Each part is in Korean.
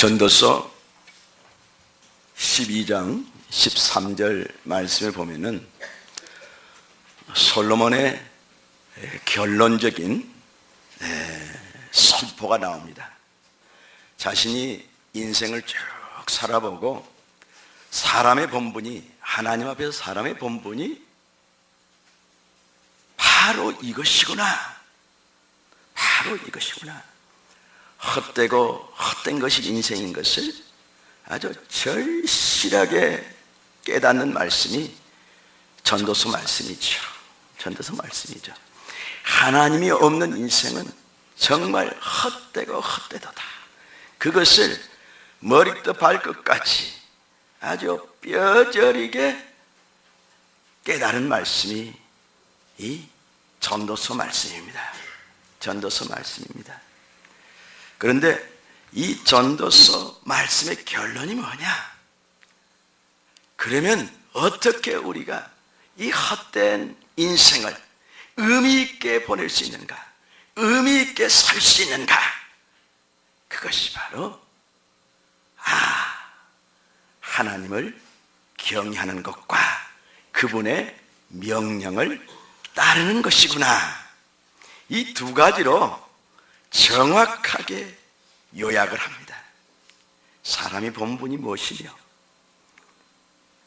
전도서 12장 13절 말씀에 보면은 솔로몬의 결론적인 선포가 나옵니다. 자신이 인생을 쭉 살아보고 사람의 본분이, 하나님 앞에서 사람의 본분이 바로 이것이구나, 바로 이것이구나, 헛되고 헛된 것이 인생인 것을 아주 절실하게 깨닫는 말씀이 전도서 말씀이죠. 전도서 말씀이죠. 하나님이 없는 인생은 정말 헛되고 헛되도다. 그것을 머리부터 발끝까지 아주 뼈저리게 깨달은 말씀이 이 전도서 말씀입니다. 전도서 말씀입니다. 그런데 이 전도서 말씀의 결론이 뭐냐? 그러면 어떻게 우리가 이 헛된 인생을 의미 있게 보낼 수 있는가? 의미 있게 살 수 있는가? 그것이 바로 하나님을 경외하는 것과 그분의 명령을 따르는 것이구나. 이 두 가지로 정확하게 요약을 합니다. 사람의 본분이 무엇이며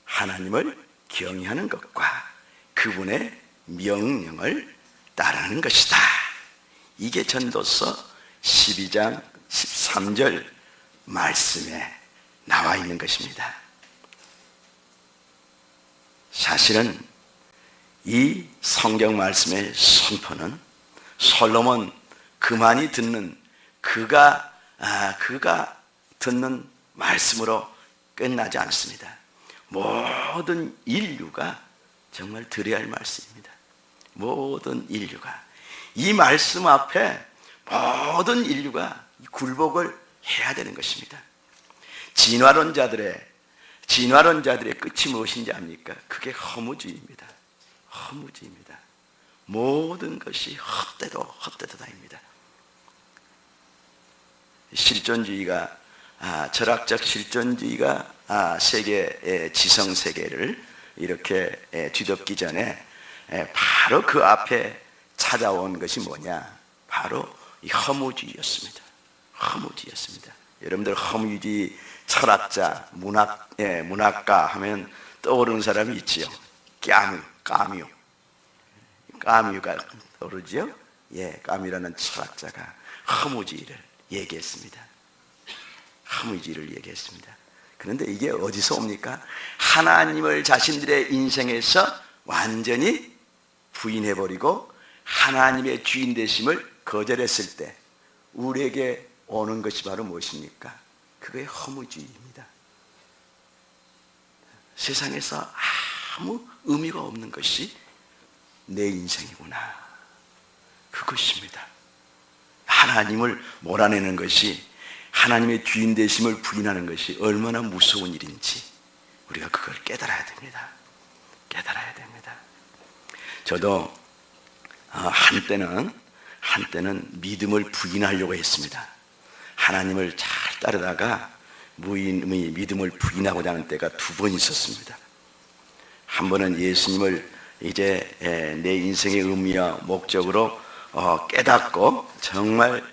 하나님을 경외하는 것과 그분의 명령을 따르는 것이다. 이게 전도서 12장 13절 말씀에 나와 있는 것입니다. 사실은 이 성경 말씀의 선포는 솔로몬 그만이 듣는 그가 듣는 말씀으로 끝나지 않습니다. 모든 인류가 정말 들어야 할 말씀입니다. 모든 인류가 이 말씀 앞에 모든 인류가 굴복을 해야 되는 것입니다. 진화론자들의 끝이 무엇인지 압니까? 그게 허무주의입니다. 허무주의입니다. 모든 것이 헛되도다입니다. 실존주의가 철학적 실존주의가 세계의 지성 세계를 이렇게 뒤덮기 전에 바로 그 앞에 찾아온 것이 뭐냐? 바로 이 허무주의였습니다. 허무주의였습니다. 여러분들 허무주의 철학자, 문학가 하면 떠오르는 사람이 있지요. 까뮤가 떠오르지요. 까뮤라는 철학자가 허무주의를 얘기했습니다. 허무주의를 얘기했습니다. 그런데 이게 어디서 옵니까? 하나님을 자신들의 인생에서 완전히 부인해버리고 하나님의 주인 되심을 거절했을 때 우리에게 오는 것이 바로 무엇입니까? 그게 허무주의입니다. 세상에서 아무 의미가 없는 것이 내 인생이구나. 그것입니다. 하나님을 몰아내는 것이, 하나님의 주인 되심을 부인하는 것이 얼마나 무서운 일인지 우리가 그걸 깨달아야 됩니다. 깨달아야 됩니다. 저도 한때는 믿음을 부인하려고 했습니다. 하나님을 잘 따르다가 믿음을 부인하고자 하는 때가 두 번 있었습니다. 한 번은 예수님을 이제 내 인생의 의미와 목적으로 깨닫고 정말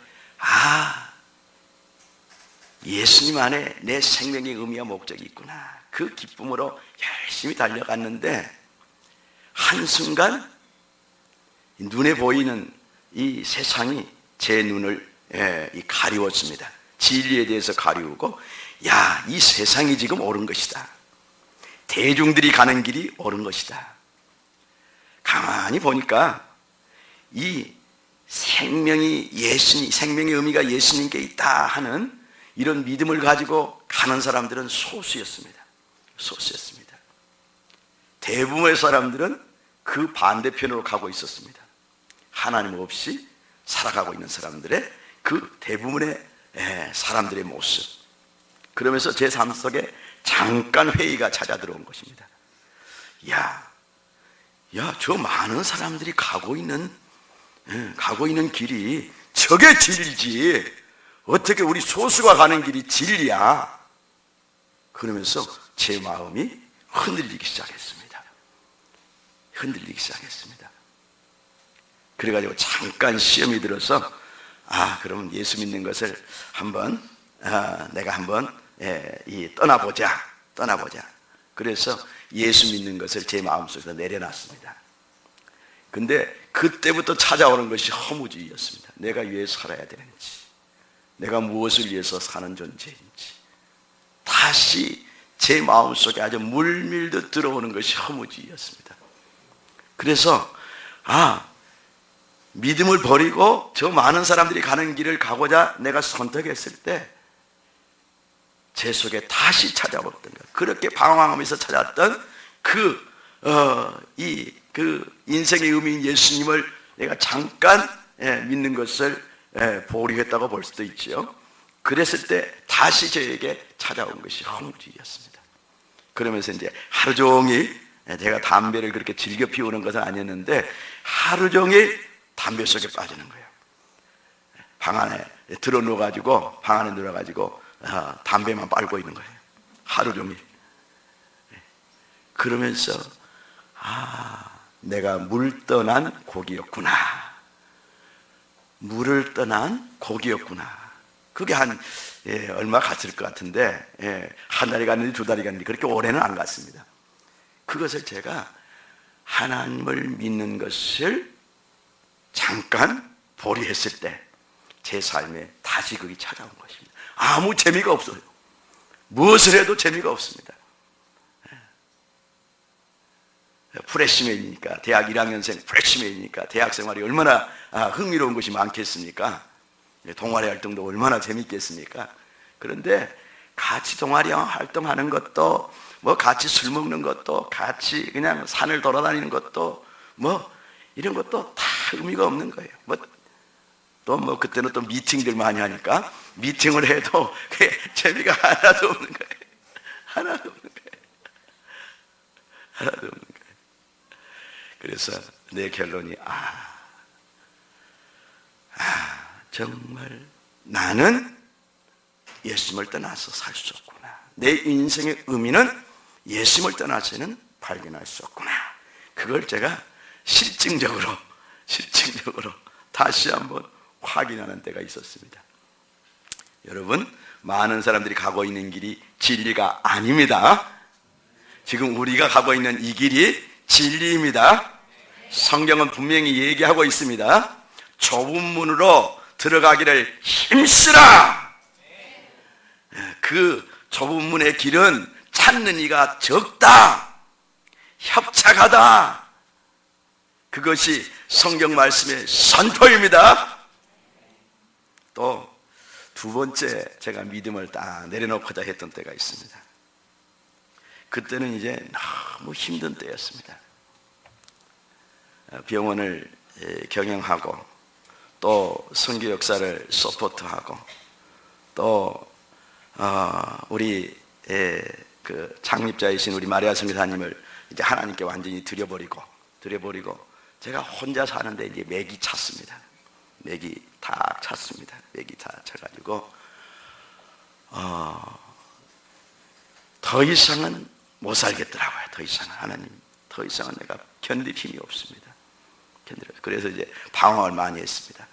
예수님 안에 내 생명의 의미와 목적이 있구나, 그 기쁨으로 열심히 달려갔는데 한순간 눈에 보이는 이 세상이 제 눈을 가리웠습니다. 진리에 대해서 가리우고, 이 세상이 지금 옳은 것이다, 대중들이 가는 길이 옳은 것이다. 가만히 보니까 이 생명의 의미가 예수님께 있다 하는 이런 믿음을 가지고 가는 사람들은 소수였습니다. 대부분의 사람들은 그 반대편으로 가고 있었습니다. 하나님 없이 살아가고 있는 사람들의 그 대부분의 사람들의 모습. 그러면서 제 삶 속에 잠깐 회의가 찾아 들어온 것입니다. 저 많은 사람들이 가고 있는 길이 저게 진리지, 어떻게 우리 소수가 가는 길이 진리야? 그러면서 제 마음이 흔들리기 시작했습니다. 흔들리기 시작했습니다. 그래가지고 잠깐 시험이 들어서 그러면 예수 믿는 것을 한번 내가 한번 떠나보자. 그래서 예수 믿는 것을 제 마음속에서 내려놨습니다. 근데 그때부터 찾아오는 것이 허무주의였습니다. 내가 왜 살아야 되는지, 내가 무엇을 위해서 사는 존재인지, 다시 제 마음속에 아주 물밀듯 들어오는 것이 허무주의였습니다. 그래서 믿음을 버리고 저 많은 사람들이 가는 길을 가고자 내가 선택했을 때 제 속에 다시 찾아왔던 것, 그렇게 방황하면서 찾았던 그 인생의 의미인 예수님을 내가 잠깐 믿는 것을 보류했다고 볼 수도 있죠. 그랬을 때 다시 저에게 찾아온 것이 허무주의였습니다. 그러면서 이제 하루 종일, 제가 담배를 그렇게 즐겨 피우는 것은 아니었는데 하루 종일 담배 속에 빠지는 거예요. 방 안에 들어누워가지고 담배만 빨고 있는 거예요. 하루 종일. 그러면서 내가 물 떠난 고기였구나. 물을 떠난 고기였구나. 그게 얼마 갔을 것 같은데, 한 달이 갔는지 두 달이 갔는지 그렇게 오래는 안 갔습니다. 그것을 제가 하나님을 믿는 것을 잠깐 보류했을 때 제 삶에 다시 그게 찾아온 것입니다. 아무 재미가 없어요. 무엇을 해도 재미가 없습니다. 프레시맨이니까, 대학 1학년생 프레시맨이니까 대학 생활이 얼마나 흥미로운 것이 많겠습니까? 동아리 활동도 얼마나 재밌겠습니까? 그런데 같이 동아리 활동하는 것도, 같이 술 먹는 것도, 같이 그냥 산을 돌아다니는 것도, 이런 것도 다 의미가 없는 거예요. 그때는 또 미팅들 많이 하니까 미팅을 해도 그게 재미가 하나도 없는 거예요. 하나도 없는 거예요. 그래서 내 결론이 정말 나는 예수님을 떠나서 살 수 없구나. 내 인생의 의미는 예수님을 떠나서는 발견할 수 없구나. 그걸 제가 실증적으로 다시 한번 확인하는 때가 있었습니다. 여러분, 많은 사람들이 가고 있는 길이 진리가 아닙니다. 지금 우리가 가고 있는 이 길이 진리입니다. 성경은 분명히 얘기하고 있습니다. 좁은 문으로 들어가기를 힘쓰라. 그 좁은 문의 길은 찾는 이가 적다, 협착하다. 그것이 성경 말씀의 선포입니다. 또 두 번째, 제가 믿음을 딱 내려놓고자 했던 때가 있습니다. 그때는 이제 너무 힘든 때였습니다. 병원을 경영하고 또 선교 역사를 서포트하고 또 우리 그 창립자이신 우리 마리아 선교사님을 이제 하나님께 완전히 드려버리고 제가 혼자 사는데 이제 맥이 찼습니다. 맥이 다 찼습니다. 맥이 다 차가지고 더 이상은 못 살겠더라고요. 더 이상은 하나님, 더 이상은 내가 견딜 힘이 없습니다. 그래서 이제 방황을 많이 했습니다.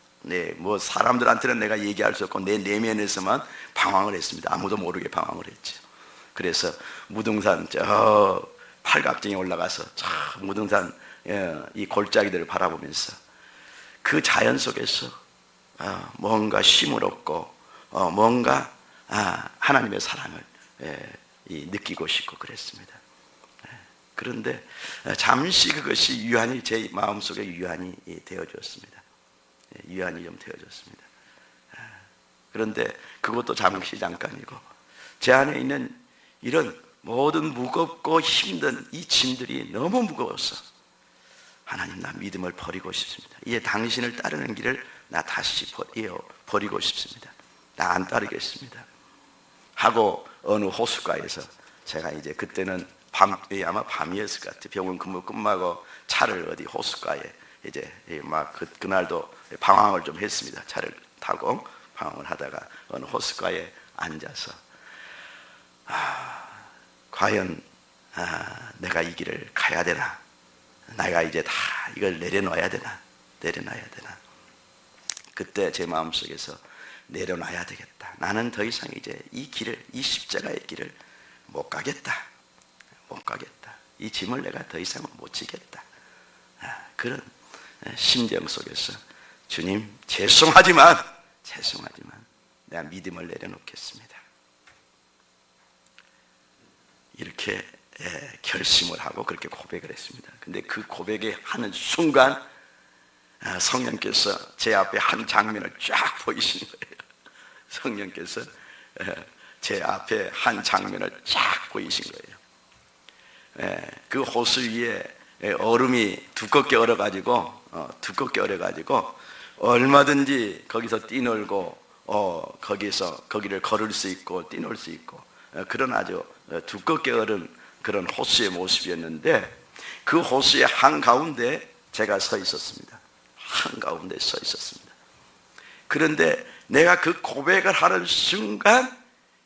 사람들한테는 내가 얘기할 수 없고 내 내면에서만 방황을 했습니다. 아무도 모르게 방황을 했죠. 그래서 무등산 저 팔각정에 올라가서 저 무등산 이 골짜기들을 바라보면서 그 자연 속에서 뭔가 쉼을 얻고 뭔가 하나님의 사랑을 느끼고 싶고 그랬습니다. 그런데 잠시 그것이 유한이 제 마음속에 유한이 되어졌습니다. 유한이 좀 되어졌습니다. 그런데 그것도 잠깐이고 제 안에 있는 이런 모든 무겁고 힘든 이 짐들이 너무 무거워서 하나님, 나 믿음을 버리고 싶습니다. 이제 당신을 따르는 길을 나 다시 버리고 싶습니다. 나 안 따르겠습니다 하고 어느 호숫가에서 제가 이제 그때는 아마 밤이었을 것 같아요. 병원 근무 끝나고 차를 어디 호숫가에 이제 막 그날도 방황을 좀 했습니다. 차를 타고 방황을 하다가 어느 호숫가에 앉아서 과연 내가 이 길을 가야 되나? 내가 이제 다 이걸 내려놔야 되나? 그때 제 마음속에서 내려놔야 되겠다. 나는 더 이상 이제 이 길을, 이 십자가의 길을 못 가겠다. 이 짐을 내가 더 이상 못 지겠다. 그런 심정 속에서 주님, 죄송하지만 내가 믿음을 내려놓겠습니다. 이렇게 결심을 하고 그렇게 고백을 했습니다. 근데 그 고백에 하는 순간 성령께서 제 앞에 한 장면을 쫙 보이신 거예요. 성령께서 제 앞에 한 장면을 쫙 보이신 거예요. 그 호수 위에 얼음이 두껍게 얼어가지고 얼마든지 거기서 뛰놀고 거기를 걸을 수 있고 뛰놀 수 있고 그런 아주 두껍게 얼은 그런 호수의 모습이었는데, 그 호수의 한가운데 제가 서 있었습니다. 그런데 내가 그 고백을 하는 순간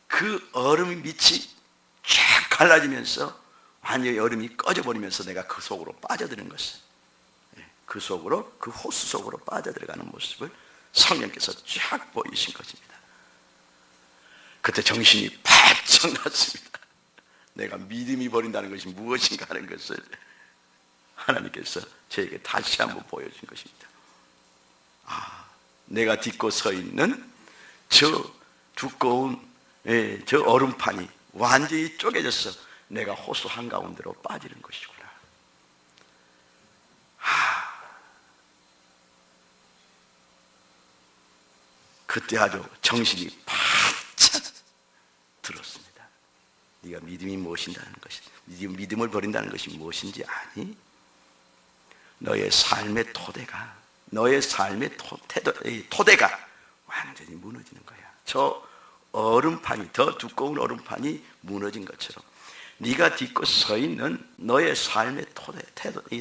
그 얼음의 밑이 쫙 갈라지면서 완전히 얼음이 꺼져버리면서 내가 그 속으로 빠져드는 것을, 그 호수 속으로 빠져들어가는 모습을 성령께서 쫙 보이신 것입니다. 그때 정신이 바짝 났습니다. 내가 믿음이 버린다는 것이 무엇인가 하는 것을 하나님께서 저에게 다시 한번 보여준 것입니다. 내가 딛고 서 있는 저 두꺼운 저 얼음판이 완전히 쪼개져서 내가 호수 한가운데로 빠지는 것이구나. 그때 아주 정신이 바짝 들었습니다. 네가 믿음이 무엇인다는 것이, 믿음을 버린다는 것이 무엇인지 아니? 너의 삶의 토대가 완전히 무너지는 거야. 저 얼음판이, 더 두꺼운 얼음판이 무너진 것처럼 네가 딛고 서 있는 너의 삶의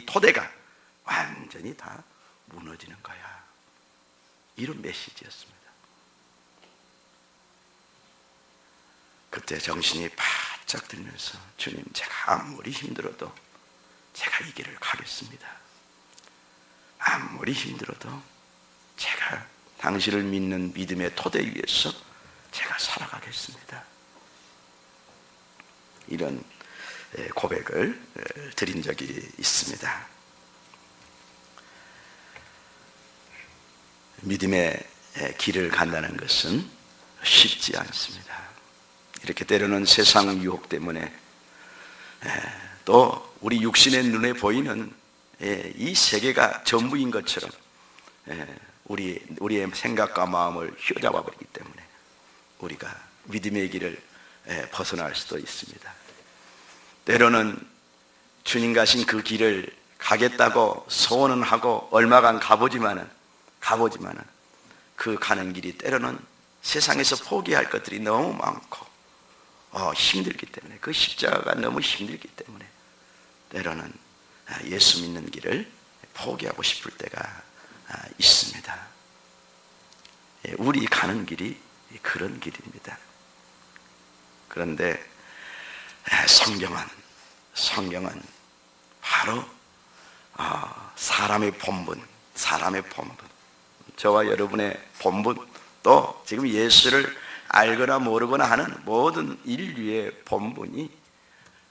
토대가 완전히 다 무너지는 거야. 이런 메시지였습니다. 그때 정신이 바짝 들면서, 주님, 제가 아무리 힘들어도 제가 이 길을 가겠습니다. 아무리 힘들어도 제가 당신을 믿는 믿음의 토대 위에서 제가 살아가겠습니다. 이런 고백을 드린 적이 있습니다. 믿음의 길을 간다는 것은 쉽지 않습니다. 이렇게 때로는 세상 유혹 때문에 또 우리 육신의 눈에 보이는 이 세계가 전부인 것처럼 우리의 생각과 마음을 휘어잡아 버리기 때문에 우리가 믿음의 길을 벗어날 수도 있습니다. 때로는 주님 가신 그 길을 가겠다고 소원은 하고 얼마간 가보지만은 그 가는 길이 때로는 세상에서 포기할 것들이 너무 많고 힘들기 때문에, 그 십자가가 너무 힘들기 때문에 때로는 예수 믿는 길을 포기하고 싶을 때가 있습니다. 우리 가는 길이 그런 길입니다. 그런데 성경은 바로 사람의 본분, 저와 여러분의 본분, 또 지금 예수를 알거나 모르거나 하는 모든 인류의 본분이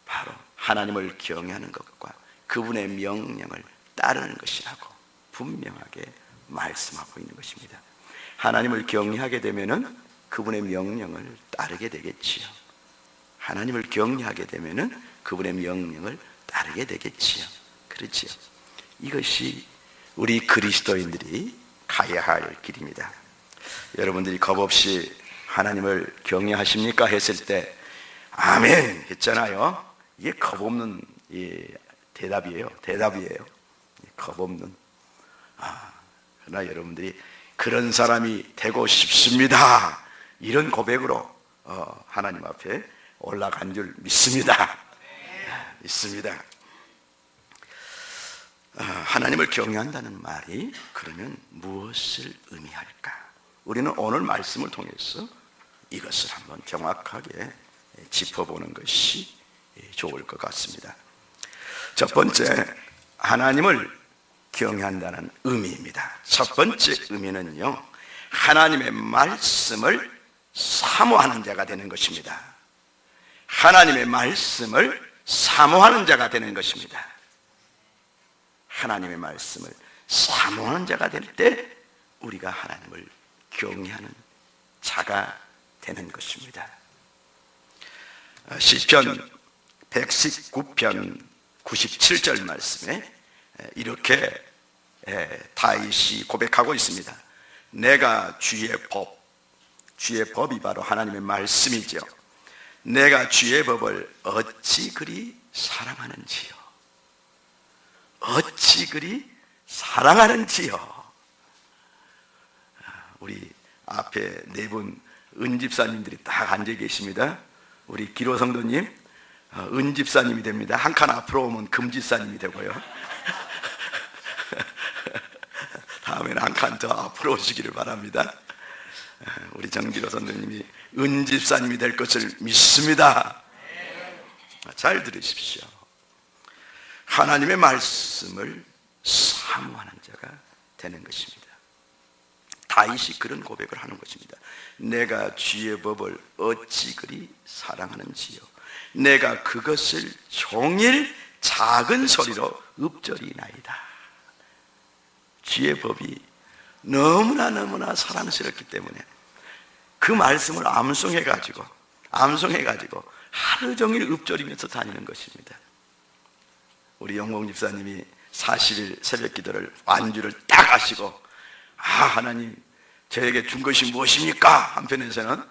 바로 하나님을 경외하는 것과 그분의 명령을 따르는 것이라고 분명하게 말씀하고 있는 것입니다. 하나님을 경외하게 되면은 그분의 명령을 따르게 되겠지요. 하나님을 경외하게 되면은 그분의 명령을 따르게 되겠지요. 그렇지요. 이것이 우리 그리스도인들이 가야 할 길입니다. 여러분들이 겁없이 하나님을 경외하십니까? 했을 때 아멘 했잖아요. 이게 겁없는 대답이에요. 겁없는. 그러나 여러분들이 그런 사람이 되고 싶습니다, 이런 고백으로 하나님 앞에 올라간 줄 믿습니다. 믿습니다. 하나님을 경외한다는 말이 그러면 무엇을 의미할까? 우리는 오늘 말씀을 통해서 이것을 한번 정확하게 짚어보는 것이 좋을 것 같습니다. 첫 번째, 하나님을 경외한다는 의미입니다. 첫 번째 의미는요, 하나님의 말씀을 사모하는 자가 되는 것입니다. 하나님의 말씀을 사모하는 자가 되는 것입니다. 하나님의 말씀을 사모하는 자가 될 때 우리가 하나님을 경외하는 자가 되는 것입니다. 시편 119편 97절 말씀에 이렇게 다윗이 고백하고 있습니다. 내가 주의 법이 바로 하나님의 말씀이죠. 내가 주의 법을 어찌 그리 사랑하는지요. 어찌 그리 사랑하는지요. 우리 앞에 네 분 은집사님들이 딱 앉아 계십니다. 우리 기로 성도님 은집사님이 됩니다. 한 칸 앞으로 오면 금집사님이 되고요. 다음에는 한 칸 더 앞으로 오시기를 바랍니다. 우리 정기로 선생님이 은집사님이 될 것을 믿습니다. 잘 들으십시오. 하나님의 말씀을 사모하는 자가 되는 것입니다. 다윗이 그런 고백을 하는 것입니다. 내가 주의 법을 어찌 그리 사랑하는지요. 내가 그것을 종일 작은 소리로 읊조리나이다. 주의 법이 너무나 사랑스럽기 때문에 그 말씀을 암송해가지고 하루 종일 읊조리면서 다니는 것입니다. 우리 영봉 집사님이 40일 새벽 기도를 완주를 딱 하시고, 하나님 저에게 준 것이 무엇입니까? 한편에서는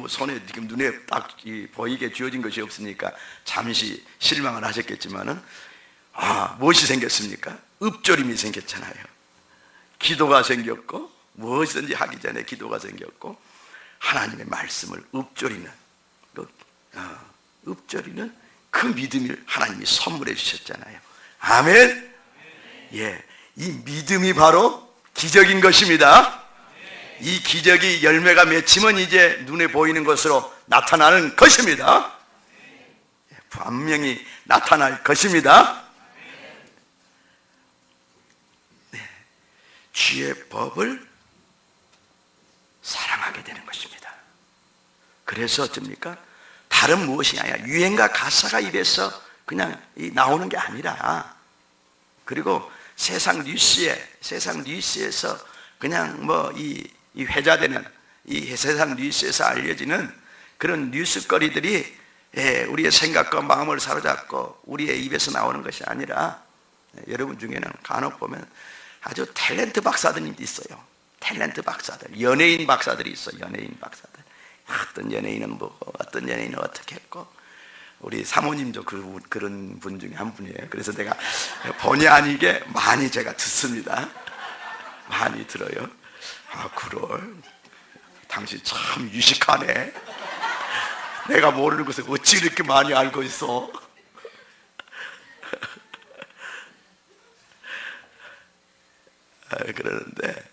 손에 지금 눈에 딱 보이게 주어진 것이 없으니까 잠시 실망을 하셨겠지만은, 무엇이 생겼습니까? 읊조림이 생겼잖아요. 기도가 생겼고, 무엇이든지 하기 전에 기도가 생겼고, 하나님의 말씀을 읊조리는 그 믿음을 하나님이 선물해 주셨잖아요. 아멘. 예, 이 믿음이 바로 기적인 것입니다. 이 기적이 열매가 맺히면 이제 눈에 보이는 것으로 나타나는 것입니다. 분명히 나타날 것입니다. 네. 주의 법을 사랑하게 되는 것입니다. 그래서 어쩝니까? 다른 무엇이 아니라 유행과 가사가 입에서 그냥 나오는 게 아니라, 그리고 세상 뉴스에서 그냥 이 회자되는 이 세상 뉴스에서 알려지는 그런 뉴스거리들이 우리의 생각과 마음을 사로잡고 우리의 입에서 나오는 것이 아니라, 여러분 중에는 간혹 보면 아주 탤런트 박사들이 있어요. 탤런트 박사들, 연예인 박사들이 있어요. 연예인 박사들. 어떤 연예인은 뭐고, 어떤 연예인은 어떻게 했고, 우리 사모님도 그런 분 중에 한 분이에요. 그래서 내가 본의 아니게 많이 제가 듣습니다. 많이 들어요. 그래, 당신 참 유식하네. 내가 모르는 것을 어찌 이렇게 많이 알고 있어. 그러는데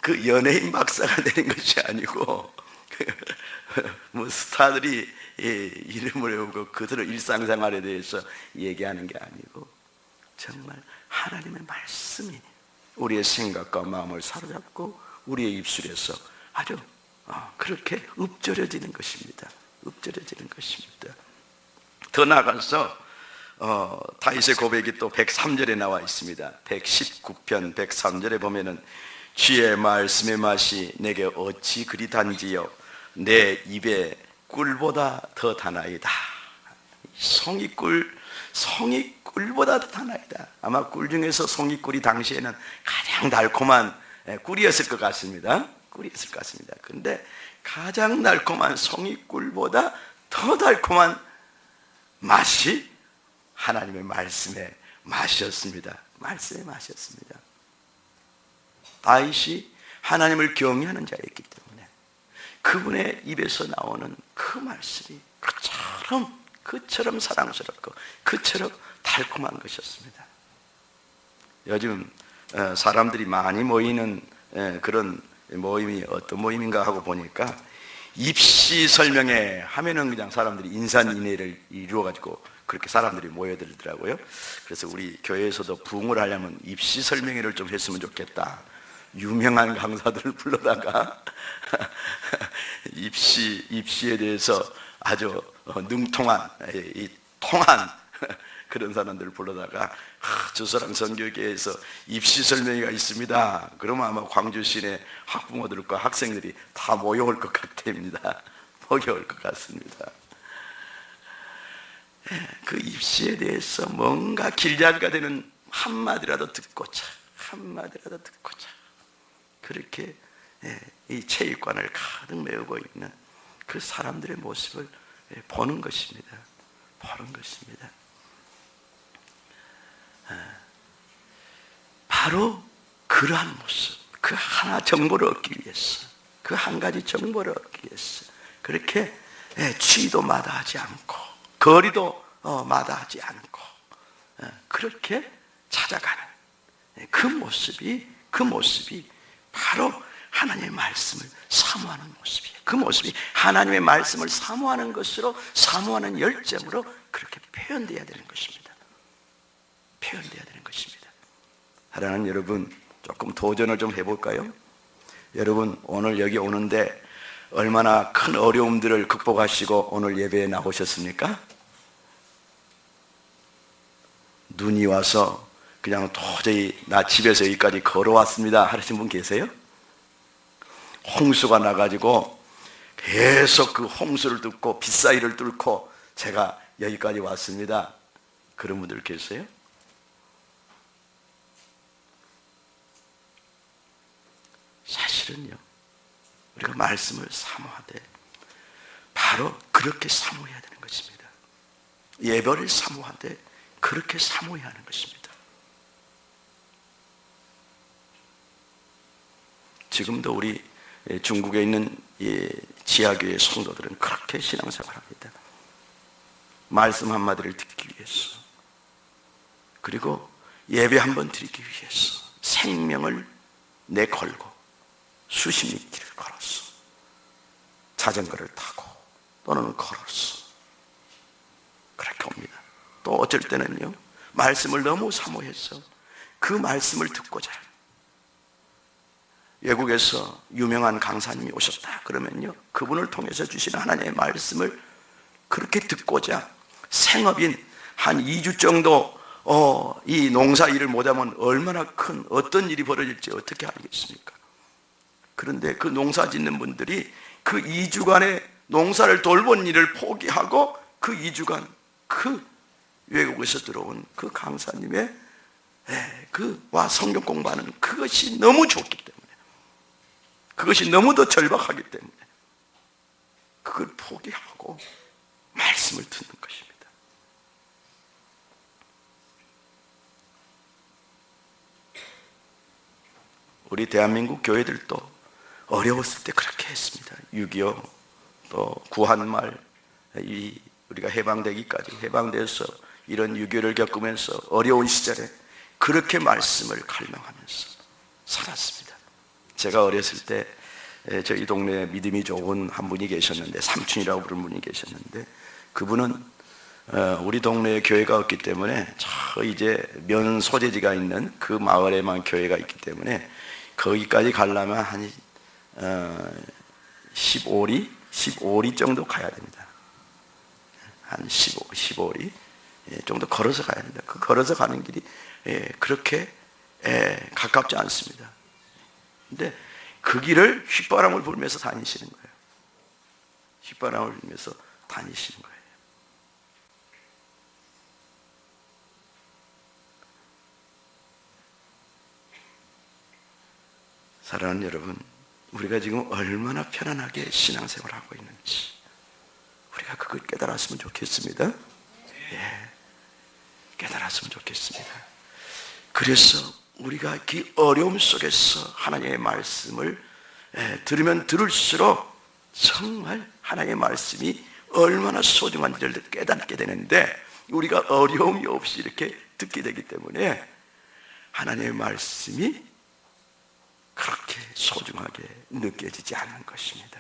그 연예인 박사가 되는 것이 아니고, 뭐 스타들이 이름을 외우고 그들의 일상생활에 대해서 얘기하는 게 아니고, 정말 하나님의 말씀이 우리의 생각과 마음을 사로잡고 우리의 입술에서 아주 그렇게 읊조려지는 것입니다. 읊조려지는 것입니다. 더 나아가서 다윗의 고백이 또 103절에 나와 있습니다. 119편 103절에 보면은 주의 말씀의 맛이 내게 어찌 그리 단지요 내 입에 꿀보다 더 다나이다. 송이꿀보다 더 다나이다. 아마 꿀 중에서 송이꿀이 당시에는 가장 달콤한 꿀이었을 것 같습니다. 그런데 가장 달콤한 송이꿀보다 더 달콤한 맛이 하나님의 말씀의 맛이었습니다. 말씀의 맛이었습니다. 다윗이 하나님을 경외하는 자였기 때문에 그분의 입에서 나오는 그 말씀이 그처럼 사랑스럽고 그처럼 달콤한 것이었습니다. 요즘 사람들이 많이 모이는 그런 모임이 어떤 모임인가 하고 보니까 입시 설명회 하면은 그냥 사람들이 인산인해를 이루어가지고 그렇게 사람들이 모여들더라고요. 그래서 우리 교회에서도 부흥을 하려면 입시 설명회를 좀 했으면 좋겠다. 유명한 강사들을 불러다가 입시에 대해서 아주 능통한, 통한 그런 사람들을 불러다가 주소랑 선교계에서 입시 설명회가 있습니다. 그러면 아마 광주 시내 학부모들과 학생들이 다 모여올 것 같답니다. 모여올 것 같습니다. 그 입시에 대해서 뭔가 길잡이가 되는 한마디라도 듣고자 그렇게 이 체육관을 가득 메우고 있는 그 사람들의 모습을 보는 것입니다. 바로 그러한 모습, 그 하나 정보를 얻기 위해서, 그 한 가지 정보를 얻기 위해서 그렇게 취도 마다하지 않고 거리도 마다하지 않고 그렇게 찾아가는 그 모습이 바로 하나님의 말씀을 사모하는 모습이에요. 그 모습이 하나님의 말씀을 사모하는 것으로, 사모하는 열정으로 그렇게 표현되어야 되는 것입니다. 사랑하는 여러분, 조금 도전을 좀 해볼까요? 여러분, 오늘 여기 오는데 얼마나 큰 어려움들을 극복하시고 오늘 예배에 나오셨습니까? 눈이 와서 그냥 도저히 나 집에서 여기까지 걸어왔습니다 하시는 분 계세요? 홍수가 나가지고 계속 그 홍수를 뚫고 빗사이를 뚫고 제가 여기까지 왔습니다. 그런 분들 계세요? 사실은요, 우리가 말씀을 사모하되 바로 그렇게 사모해야 되는 것입니다. 예배를 사모하되 그렇게 사모해야 하는 것입니다. 지금도 우리 중국에 있는 지하교회 성도들은 그렇게 신앙생활합니다. 말씀 한마디를 듣기 위해서, 그리고 예배 한번 드리기 위해서 생명을 내걸고 수십 리길을 걸었어. 자전거를 타고 또는 걸었어. 그렇게 옵니다. 또 어쩔 때는요, 말씀을 너무 사모해서 그 말씀을 듣고자, 외국에서 유명한 강사님이 오셨다 그러면요, 그분을 통해서 주신 하나님의 말씀을 그렇게 듣고자 생업인 한 2주 정도 이 농사 일을 못하면 얼마나 큰 어떤 일이 벌어질지 어떻게 알겠습니까? 그런데 그 농사 짓는 분들이 그 2주간의 농사를 돌본 일을 포기하고 그 2주간 그 외국에서 들어온 그 강사님의 그와 성경 공부하는 그것이 너무 좋기 때문에, 그것이 너무도 절박하기 때문에 그걸 포기하고 말씀을 듣는 것입니다. 우리 대한민국 교회들도 어려웠을 때 그렇게 했습니다. 6.25, 또 구한말, 우리가 해방돼서 이런 6.25를 겪으면서 어려운 시절에 그렇게 말씀을 갈망하면서 살았습니다. 제가 어렸을 때 저희 동네에 믿음이 좋은 한 분이 계셨는데, 삼촌이라고 부르는 분이 계셨는데, 그분은 우리 동네에 교회가 없기 때문에 저 이제 면 소재지가 있는 그 마을에만 교회가 있기 때문에 거기까지 가려면 한 15리 정도 가야 됩니다. 한 15리 정도 걸어서 가야 됩니다. 그 걸어서 가는 길이 그렇게 가깝지 않습니다. 근데 그 길을 휘바람을 불면서 다니시는 거예요. 휘바람을 불면서 다니시는 거예요. 사랑하는 여러분, 우리가 지금 얼마나 편안하게 신앙생활을 하고 있는지 우리가 그걸 깨달았으면 좋겠습니다. 깨달았으면 좋겠습니다. 그래서 우리가 그 어려움 속에서 하나님의 말씀을 들으면 들을수록 정말 하나님의 말씀이 얼마나 소중한지를 깨닫게 되는데, 우리가 어려움이 없이 이렇게 듣게 되기 때문에 하나님의 말씀이 그렇게 소중하게 느껴지지 않는 것입니다.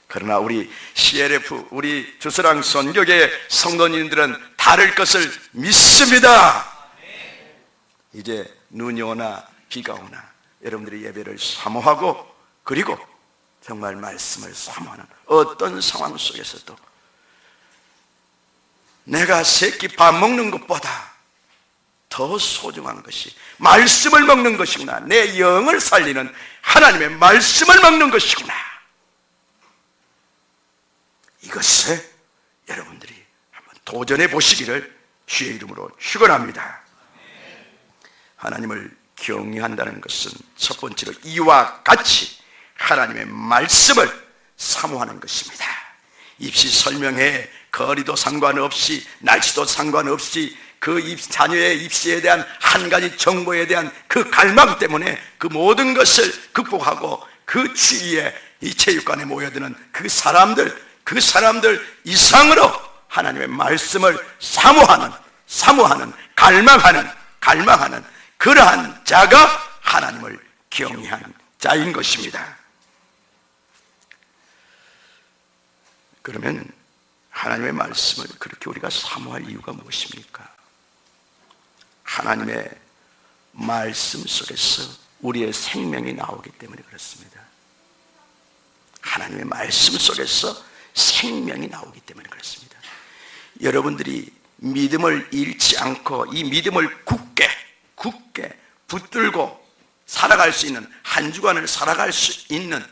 그러나 우리 CLF, 우리 주스랑 선교계 성도님들은 다를 것을 믿습니다. 이제 눈이 오나 비가 오나 여러분들이 예배를 사모하고, 그리고 정말 말씀을 사모하는 어떤 상황 속에서도 내가 새끼 밥 먹는 것보다 더 소중한 것이 말씀을 먹는 것이구나, 내 영을 살리는 하나님의 말씀을 먹는 것이구나, 이것을 여러분들이 한번 도전해 보시기를 주의 이름으로 축원합니다. 하나님을 경외한다는 것은 첫 번째로 이와 같이 하나님의 말씀을 사모하는 것입니다. 입시 설명회, 거리도 상관없이, 날씨도 상관없이 그 자녀의 입시에 대한 한 가지 정보에 대한 그 갈망 때문에 그 모든 것을 극복하고 그 주위에 이 체육관에 모여드는 그 사람들 이상으로 하나님의 말씀을 사모하는, 갈망하는 그러한 자가 하나님을 경외하는 자인 것입니다. 그러면 하나님의 말씀을 그렇게 우리가 사모할 이유가 무엇입니까? 하나님의 말씀 속에서 우리의 생명이 나오기 때문에 그렇습니다. 하나님의 말씀 속에서 생명이 나오기 때문에 그렇습니다. 여러분들이 믿음을 잃지 않고 이 믿음을 굳게 붙들고 살아갈 수 있는, 한 주간을 살아갈 수 있는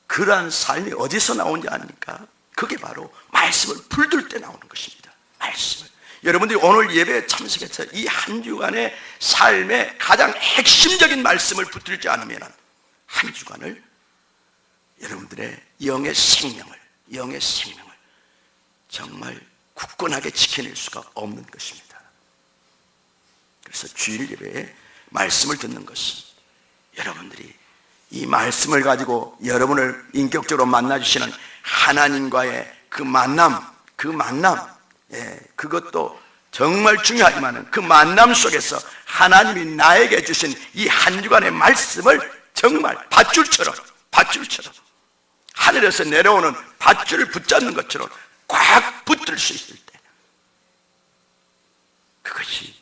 그러한 삶이 어디서 나오는지 아닙니까? 그게 바로 말씀을 붙들 때 나오는 것입니다. 말씀을. 여러분들이 오늘 예배에 참석해서 이 한 주간의 삶의 가장 핵심적인 말씀을 붙들지 않으면 한 주간을 여러분들의 영의 생명을 정말 굳건하게 지켜낼 수가 없는 것입니다. 그래서 주일 예배에 말씀을 듣는 것은 여러분들이 이 말씀을 가지고 여러분을 인격적으로 만나주시는 하나님과의 그 만남, 그것도 정말 중요하지만 그 만남 속에서 하나님이 나에게 주신 이 한 주간의 말씀을 정말 밧줄처럼 하늘에서 내려오는 밧줄을 붙잡는 것처럼 꽉 붙들 수 있을 때, 그것이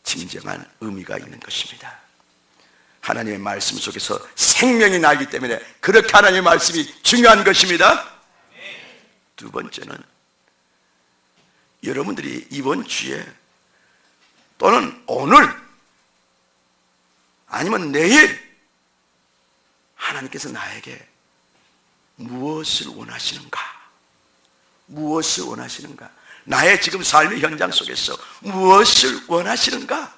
진정한 의미가 있는 것입니다. 하나님의 말씀 속에서 생명이 나기 때문에 그렇게 하나님의 말씀이 중요한 것입니다. 두 번째는 여러분들이 이번 주에 또는 오늘 아니면 내일 하나님께서 나에게 무엇을 원하시는가? 나의 지금 삶의 현장 속에서 무엇을 원하시는가?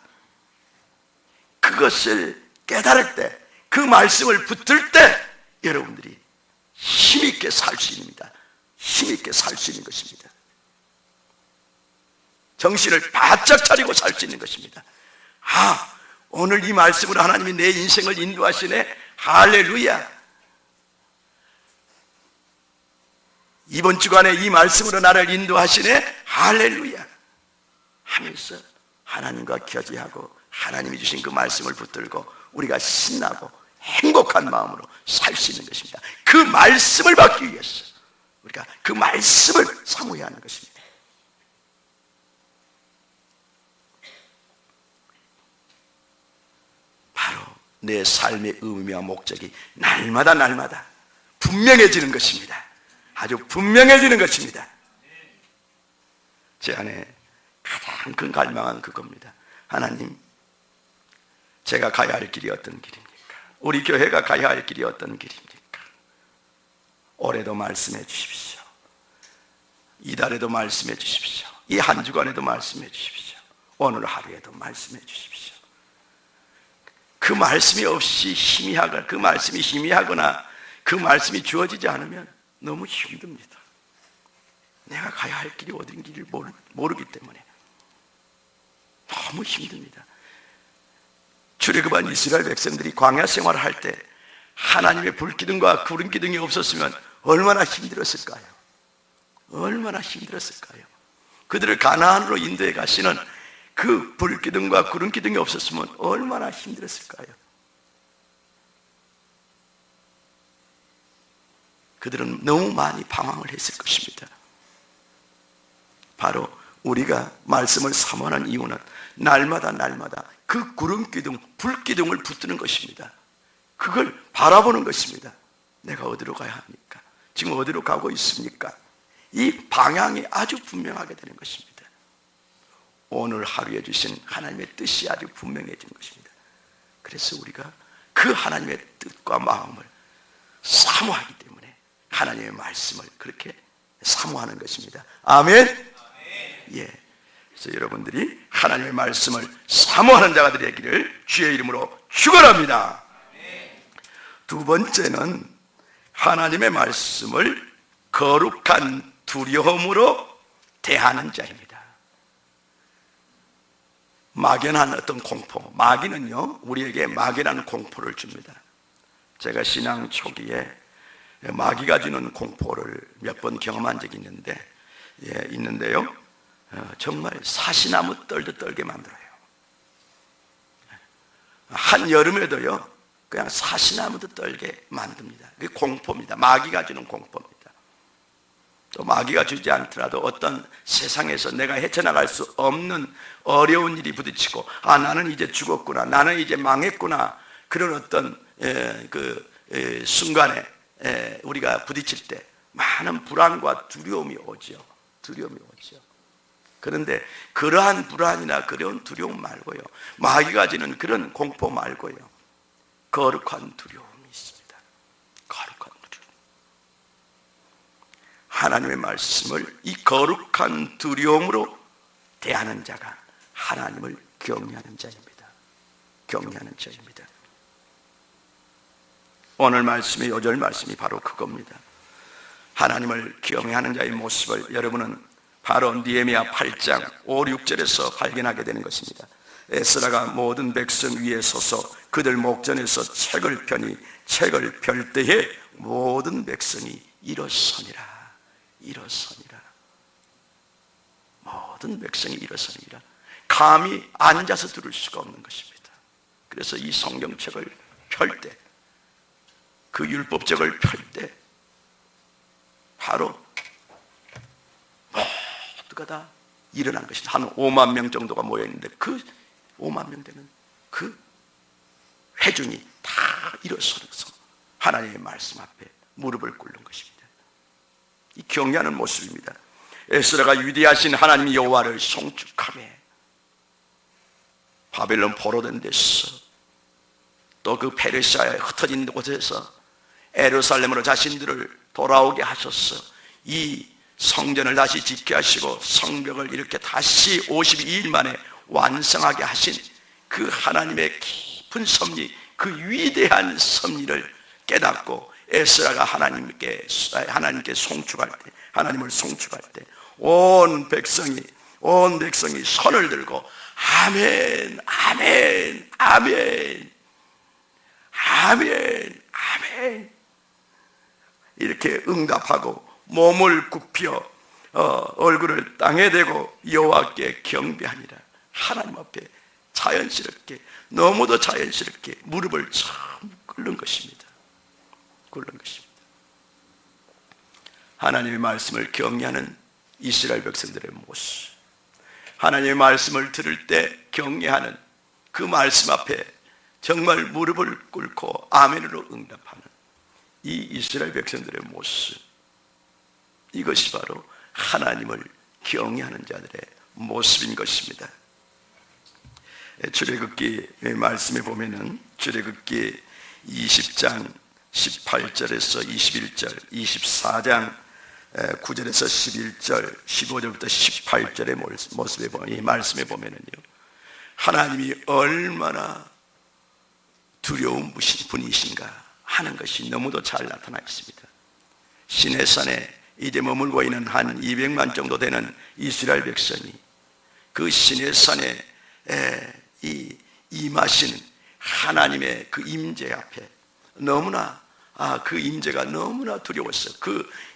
그것을 깨달을 때, 그 말씀을 붙들 때 여러분들이 힘있게 살 수 있습니다. 힘있게 살 수 있는 것입니다. 정신을 바짝 차리고 살 수 있는 것입니다. 오늘 이 말씀으로 하나님이 내 인생을 인도하시네. 할렐루야. 이번 주간에 이 말씀으로 나를 인도하시네. 할렐루야 하면서 하나님과 교제하고 하나님이 주신 그 말씀을 붙들고 우리가 신나고 행복한 마음으로 살 수 있는 것입니다. 그 말씀을 받기 위해서 우리가 그 말씀을 사모해야 하는 것입니다. 바로 내 삶의 의미와 목적이 날마다 분명해지는 것입니다. 아주 분명해지는 것입니다. 제 안에 가장 큰 갈망은 그겁니다. 하나님, 제가 가야 할 길이 어떤 길입니까? 우리 교회가 가야 할 길이 어떤 길입니까? 올해도 말씀해 주십시오. 이달에도 말씀해 주십시오. 이 한 주간에도 말씀해 주십시오. 오늘 하루에도 말씀해 주십시오. 그 말씀이 없이 희미하거나 그 말씀이 주어지지 않으면 너무 힘듭니다. 내가 가야 할 길이 어딘지를 모르기 때문에 너무 힘듭니다. 출애굽한 이스라엘 백성들이 광야 생활을 할 때 하나님의 불기둥과 구름기둥이 없었으면 얼마나 그 불기둥과 구름기둥이 없었으면 얼마나 힘들었을까요? 그들은 너무 많이 방황을 했을 것입니다. 바로 우리가 말씀을 사모하는 이유는 날마다 그 구름기둥, 불기둥을 붙드는 것입니다. 그걸 바라보는 것입니다. 내가 어디로 가야 합니까? 지금 어디로 가고 있습니까? 이 방향이 아주 분명하게 되는 것입니다. 오늘 하루에 주신 하나님의 뜻이 아주 분명해진 것입니다. 그래서 우리가 그 하나님의 뜻과 마음을 사모하기 때문에 하나님의 말씀을 그렇게 사모하는 것입니다. 아멘. 예. 그래서 여러분들이 하나님의 말씀을 사모하는 자가 되기를 주의 이름으로 축원합니다. 두 번째는 하나님의 말씀을 거룩한 두려움으로 대하는 자입니다. 막연한 어떤 공포, 마귀는요 우리에게 막연한 공포를 줍니다. 제가 신앙 초기에 마귀가 주는 공포를 몇 번 경험한 적이 있는데요 정말 사시나무 떨듯 떨게 만들어요. 한여름에도요 그냥 사시나무도 떨게 만듭니다. 그게 공포입니다. 마귀가 주는 공포입니다. 또 마귀가 주지 않더라도 어떤 세상에서 내가 헤쳐나갈 수 없는 어려운 일이 부딪히고 나는 이제 죽었구나, 나는 이제 망했구나, 그런 어떤 순간에 우리가 부딪힐 때 많은 불안과 두려움이 오죠. 그런데 그러한 불안이나 그런 두려움 말고요, 마귀가 주는 그런 공포 말고요, 거룩한 두려움이 있습니다. 거룩한 두려움. 하나님의 말씀을 이 거룩한 두려움으로 대하는 자가 하나님을 경외하는 자입니다. 경외하는 자입니다. 오늘 말씀의 요절 말씀이 바로 그겁니다. 하나님을 경외하는 자의 모습을 여러분은 바로 느헤미야 8장 5, 6절에서 발견하게 되는 것입니다. 에스라가 모든 백성 위에 서서 그들 목전에서 책을 펴니 책을 펼 때에 모든 백성이 일어서니라. 모든 백성이 일어서니라. 감히 앉아서 들을 수가 없는 것입니다. 그래서 이 성경책을 펼 때, 그 율법책을 펼 때 바로 모두가 다 일어난 것입니다. 한 5만 명 정도가 모여있는데 그 5만 명 되는 그 회중이 다 일어서서 하나님의 말씀 앞에 무릎을 꿇는 것입니다. 이 경외하는 모습입니다. 에스라가 위대하신 하나님 여호와를 송축하며 바벨론 포로된 데서 또 그 페르시아에 흩어진 곳에서 예루살렘으로 자신들을 돌아오게 하셔서 이 성전을 다시 짓게 하시고 성벽을 이렇게 다시 52일 만에 완성하게 하신 그 하나님의 깊은 섭리, 그 위대한 섭리를 깨닫고 에스라가 하나님께 송축할 때, 하나님을 송축할 때 온 백성이 손을 들고 아멘, 아멘, 아멘, 아멘, 아멘 이렇게 응답하고 몸을 굽혀 얼굴을 땅에 대고 여호와께 경배하니라. 하나님 앞에 자연스럽게, 너무도 자연스럽게 무릎을 처음 꿇는 것입니다. 하나님의 말씀을 경외하는 이스라엘 백성들의 모습, 하나님의 말씀을 들을 때 경외하는 그 말씀 앞에 정말 무릎을 꿇고 아멘으로 응답하는 이 이스라엘 백성들의 모습, 이것이 바로 하나님을 경외하는 자들의 모습인 것입니다. 출애굽기 말씀에 보면은 출애굽기 20장 18절에서 21절, 24장 9절에서 11절, 15절부터 18절의 모습에 보면, 이 말씀에 보면은요, 하나님이 얼마나 두려운 분이신가 하는 것이 너무도 잘 나타나 있습니다. 시내산에 이제 머물고 있는 한 200만 정도 되는 이스라엘 백성이 그 시내산에 임하시는 하나님의 그 임재 앞에 너무나 그 임재가 너무나 두려웠어요.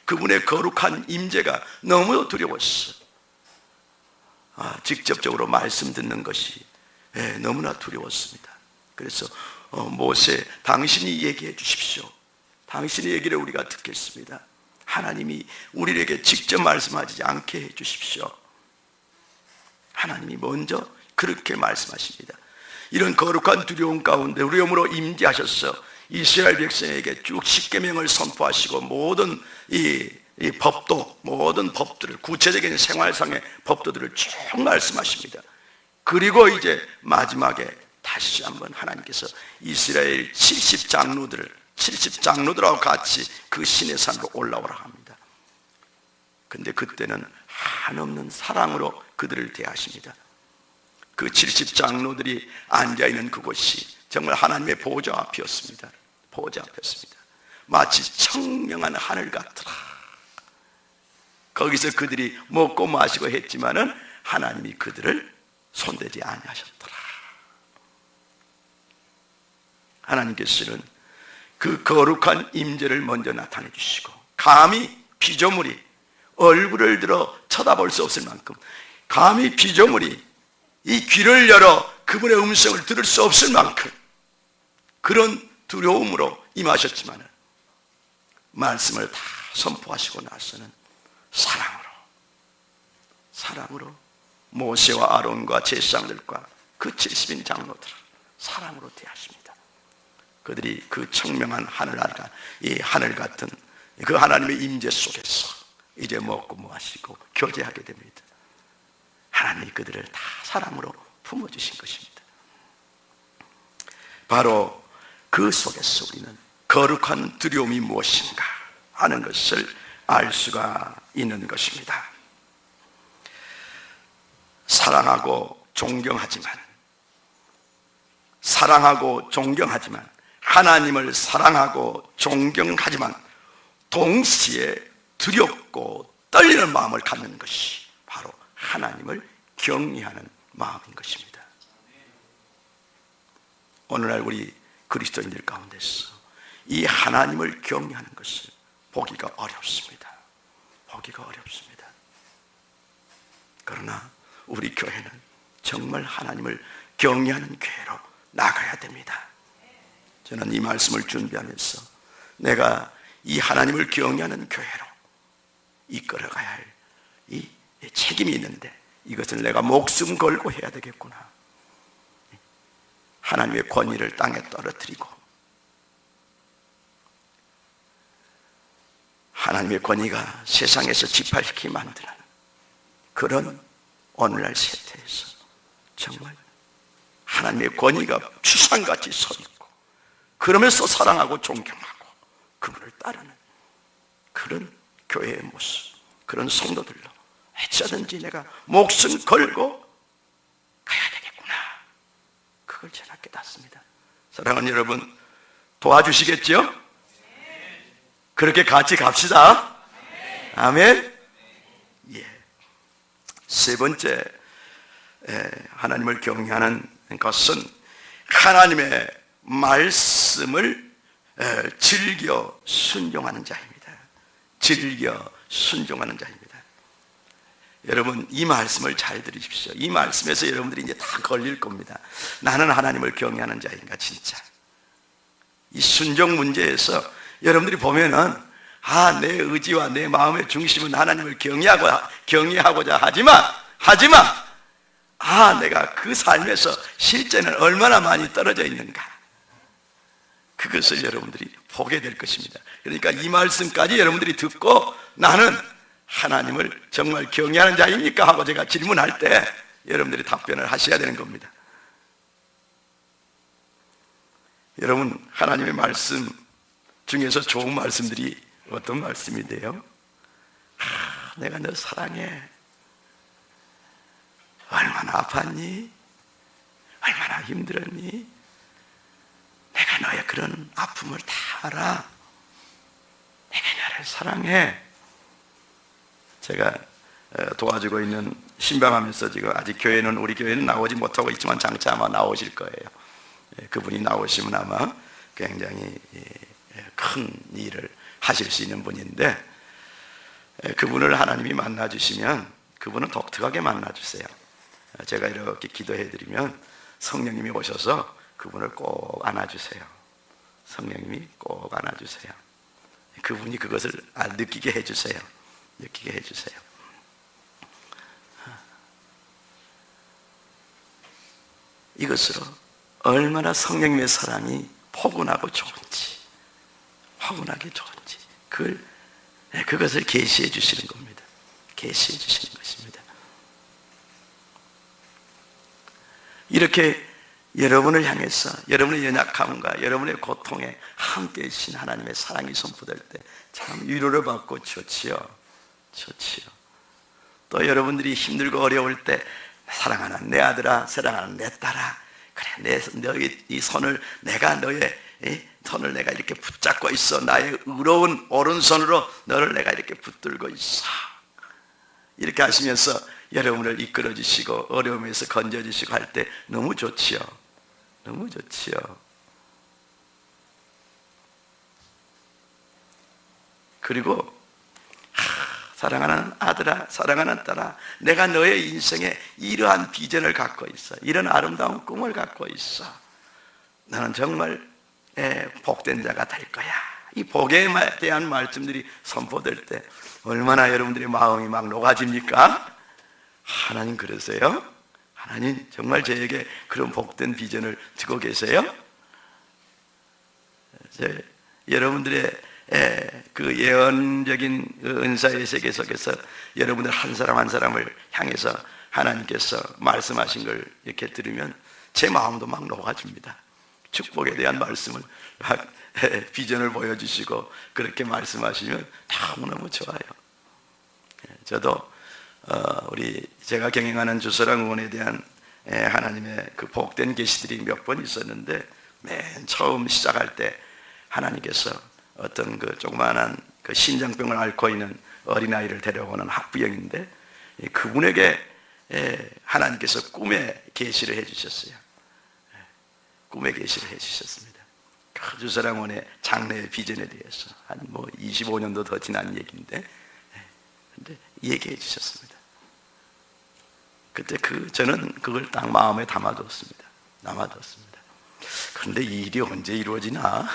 그분의 거룩한 임재가 너무 두려웠어요. 직접적으로 말씀 듣는 것이 너무나 두려웠습니다. 그래서 모세, 당신이 얘기해 주십시오. 당신의 얘기를 우리가 듣겠습니다. 하나님이 우리에게 직접 말씀하지 않게 해 주십시오. 하나님이 먼저 그렇게 말씀하십니다. 이런 거룩한 두려움 가운데 두려움으로 임재하셔서 이스라엘 백성에게 쭉 십계명을 선포하시고 모든 이 법도, 모든 법들을, 구체적인 생활상의 법도들을 쭉 말씀하십니다. 그리고 이제 마지막에 다시 한번 하나님께서 이스라엘 70장로들하고 같이 그 신의 산으로 올라오라 합니다. 근데 그때는 한없는 사랑으로 그들을 대하십니다. 그 70장로들이 앉아있는 그곳이 정말 하나님의 보좌 앞이었습니다. 보좌 앞이었습니다. 마치 청명한 하늘 같더라. 거기서 그들이 먹고 마시고 했지만은 하나님이 그들을 손대지 아니하셨더라. 하나님께서는 그 거룩한 임재를 먼저 나타내 주시고, 감히 피조물이 얼굴을 들어 쳐다볼 수 없을 만큼, 감히 피조물이 이 귀를 열어 그분의 음성을 들을 수 없을 만큼 그런 두려움으로 임하셨지만 말씀을 다 선포하시고 나서는 사랑으로 모세와 아론과 제사장들과 그 70인 장로들을 사랑으로 대하십니다. 그들이 그 청명한 이 하늘 같은 그 하나님의 임재 속에서 이제 먹고 마시고 교제하게 됩니다. 하나님이 그들을 다 사랑으로 품어주신 것입니다. 바로 그 속에서 우리는 거룩한 두려움이 무엇인가 하는 것을 알 수가 있는 것입니다. 사랑하고 존경하지만 하나님을 사랑하고 존경하지만 동시에 두렵고 떨리는 마음을 갖는 것이 바로 하나님을 경외하는 마음인 것입니다. 오늘날 우리 그리스도인들 가운데서 이 하나님을 경외하는 것을 보기가 어렵습니다. 그러나 우리 교회는 정말 하나님을 경외하는 교회로 나가야 됩니다. 저는 이 말씀을 준비하면서 내가 이 하나님을 경외하는 교회로 이끌어가야 할 이 책임이 있는데 이것을 내가 목숨 걸고 해야 되겠구나. 하나님의 권위를 땅에 떨어뜨리고 하나님의 권위가 세상에서 지팔시키게 만드는 그런 오늘날 세태에서 정말 하나님의 권위가 추상같이 서 있고 그러면서 사랑하고 존경하고 그분을 따르는 그런 교회의 모습, 그런 성도들로 어쩌든지 내가 목숨 걸고 가야 되겠구나. 그걸 제가 깨닫습니다. 사랑하는 여러분, 도와주시겠죠? 그렇게 같이 갑시다. 아멘. 예. 세 번째 하나님을 경외하는 것은 하나님의 말씀을 즐겨 순종하는 자입니다. 즐겨 순종하는 자입니다. 여러분, 이 말씀을 잘 들으십시오. 이 말씀에서 여러분들이 이제 다 걸릴 겁니다. 나는 하나님을 경외하는 자인가 진짜. 이 순종 문제에서 여러분들이 보면은 내 의지와 내 마음의 중심은 하나님을 경외하고자 하지만 내가 그 삶에서 실제는 얼마나 많이 떨어져 있는가, 그것을 여러분들이 보게 될 것입니다. 그러니까 이 말씀까지 여러분들이 듣고 나는 하나님을 정말 경외하는 자입니까? 하고 제가 질문할 때 여러분들이 답변을 하셔야 되는 겁니다. 여러분, 하나님의 말씀 중에서 좋은 말씀들이 어떤 말씀인데요? 내가 너 사랑해. 얼마나 아팠니? 얼마나 힘들었니? 내가 너의 그런 아픔을 다 알아. 내가 너를 사랑해. 제가 도와주고 있는 신방하면서 지금 아직 우리 교회는 나오지 못하고 있지만 장차 아마 나오실 거예요. 그분이 나오시면 아마 굉장히 큰 일을 하실 수 있는 분인데, 그분을 하나님이 만나주시면 그분은 독특하게 만나주세요. 제가 이렇게 기도해 드리면 성령님이 오셔서 그분을 꼭 안아주세요. 성령님이 꼭 안아주세요. 그분이 그것을 느끼게 해주세요. 느끼게 해주세요. 이것으로 얼마나 성령님의 사랑이 포근하고 좋은지, 포근하게 좋은지 그것을 계시해 주시는 겁니다. 계시해 주시는 것입니다. 이렇게 여러분을 향해서 여러분의 연약함과 여러분의 고통에 함께 계신 하나님의 사랑이 선포될 때 참 위로를 받고 좋지요. 좋지요. 또 여러분들이 힘들고 어려울 때 사랑하는 내 아들아, 사랑하는 내 딸아, 그래 너의 이 손을 내가 너의 손을 내가 이렇게 붙잡고 있어. 나의 의로운 오른손으로 너를 내가 이렇게 붙들고 있어. 이렇게 하시면서 여러분을 이끌어 주시고 어려움에서 건져 주시고 할 때 너무 좋지요. 너무 좋지요. 그리고 사랑하는 아들아, 사랑하는 딸아, 내가 너의 인생에 이러한 비전을 갖고 있어. 이런 아름다운 꿈을 갖고 있어. 너는 정말 복된 자가 될 거야. 이 복에 대한 말씀들이 선포될 때 얼마나 여러분들의 마음이 막 녹아집니까? 하나님 그러세요? 하나님 정말 저에게 그런 복된 비전을 주고 계세요? 여러분들의 그 예언적인 은사의 세계 속에서 여러분들 한 사람 한 사람을 향해서 하나님께서 말씀하신 걸 이렇게 들으면 제 마음도 막 녹아집니다. 축복에 대한 말씀을 비전을 보여주시고 그렇게 말씀하시면 너무너무 좋아요. 저도 제가 경영하는 주서랑 의원에 대한 하나님의 그 복된 계시들이 몇 번 있었는데 맨 처음 시작할 때 하나님께서 어떤 그 조그마한 그 신장병을 앓고 있는 어린아이를 데려오는 학부형인데 그분에게 하나님께서 꿈에 계시를 해주셨어요. 꿈에 계시를 해주셨습니다. 그 주서랑원의 장래의 비전에 대해서 한 25년도 더 지난 얘기인데 근데 얘기해 주셨습니다. 그때 저는 그걸 딱 마음에 담아뒀습니다. 그런데 이 일이 언제 이루어지나?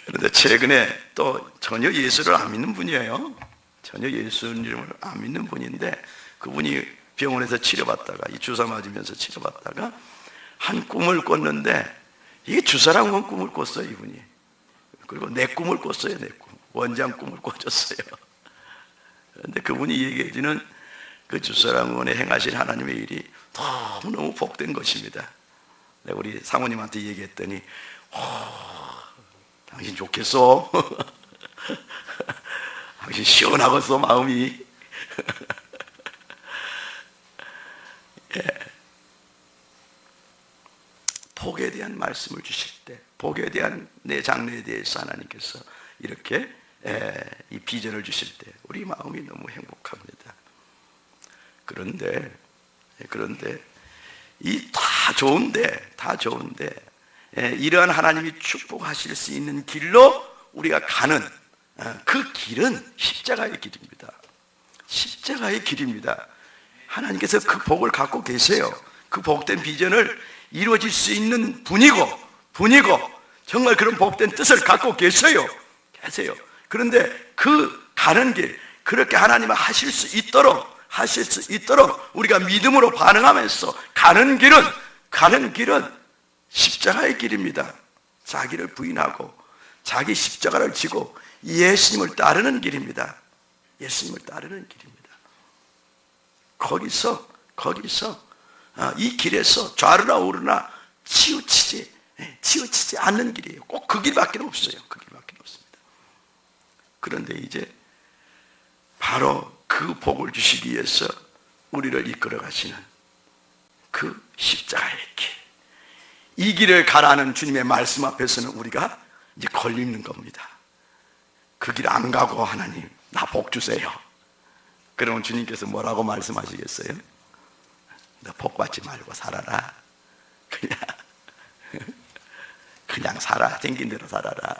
그런데 최근에 또 전혀 예수를 안 믿는 분이에요. 전혀 예수님을 안 믿는 분인데 그분이 병원에서 치료받다가 이 주사 맞으면서 치료받다가 한 꿈을 꿨는데 이게 주사랑 꿈을 꿨어요. 이분이. 그리고 내 꿈을 꿨어요. 내 꿈. 원장 꿈을 꿔줬어요. 그런데 그분이 얘기해 주는 그 주사랑 의원에 행하신 하나님의 일이 너무너무 복된 것입니다. 내가 우리 사모님한테 얘기했더니 당신 좋겠어. 당신 시원하겠어 마음이. 예. 복에 대한 말씀을 주실 때 복에 대한 내 장래에 대해서 하나님께서 이렇게 이 비전을 주실 때 우리 마음이 너무 행복합니다. 그런데 이 다 좋은데 이러한 하나님이 축복하실 수 있는 길로 우리가 가는 그 길은 십자가의 길입니다. 십자가의 길입니다. 하나님께서 그 복을 갖고 계세요. 그 복된 비전을 이루어질 수 있는 분이고 정말 그런 복된 뜻을 갖고 계세요. 그런데 그 가는 길, 그렇게 하나님은 하실 수 있도록 우리가 믿음으로 반응하면서 가는 길은 십자가의 길입니다. 자기를 부인하고 자기 십자가를 지고 예수님을 따르는 길입니다. 거기서 이 길에서 좌르나 우르나 치우치지 않는 길이에요. 꼭 그 길밖에 없어요. 그런데 이제 바로 그 복을 주시기 위해서 우리를 이끌어 가시는 그 십자가의 길, 이 길을 가라는 주님의 말씀 앞에서는 우리가 이제 걸리는 겁니다. 그 길 안 가고 하나님 나 복 주세요. 그러면 주님께서 뭐라고 말씀하시겠어요? 너 복 받지 말고 살아라. 그냥 살아. 생긴 대로 살아라.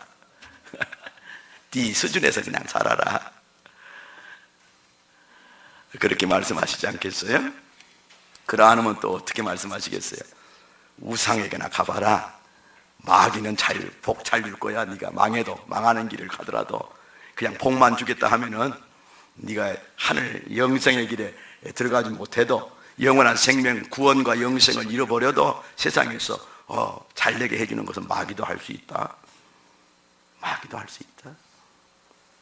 네 수준에서 그냥 살아라. 그렇게 말씀하시지 않겠어요? 그러하면 또 어떻게 말씀하시겠어요? 우상에게나 가봐라. 마귀는 복 잘 줄 거야. 네가 망해도, 망하는 길을 가더라도 그냥 복만 주겠다 하면은 네가 하늘 영생의 길에 들어가지 못해도 영원한 생명, 구원과 영생을 잃어버려도 세상에서 잘되게 해주는 것은 마귀도 할 수 있다. 마귀도 할 수 있다.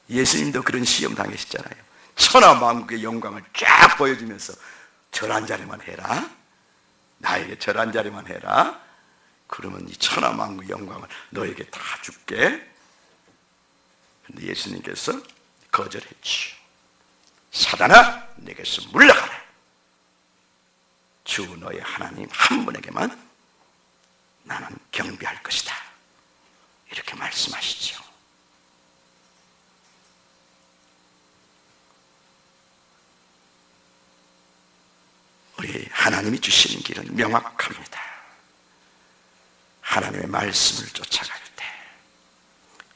예수님도 그런 시험 당하셨잖아요. 천하 만국의 영광을 쫙 보여주면서 절한 자리만 해라. 나에게 절한 자리만 해라. 그러면 이 천하 만국의 영광을 너에게 다 줄게. 근데 예수님께서 거절했지요. 사단아, 내게서 물러가라. 주 너의 하나님 한 분에게만 나는 경배할 것이다. 이렇게 말씀하시죠. 우리 하나님이 주시는 길은 명확합니다. 하나님의 말씀을 쫓아갈 때,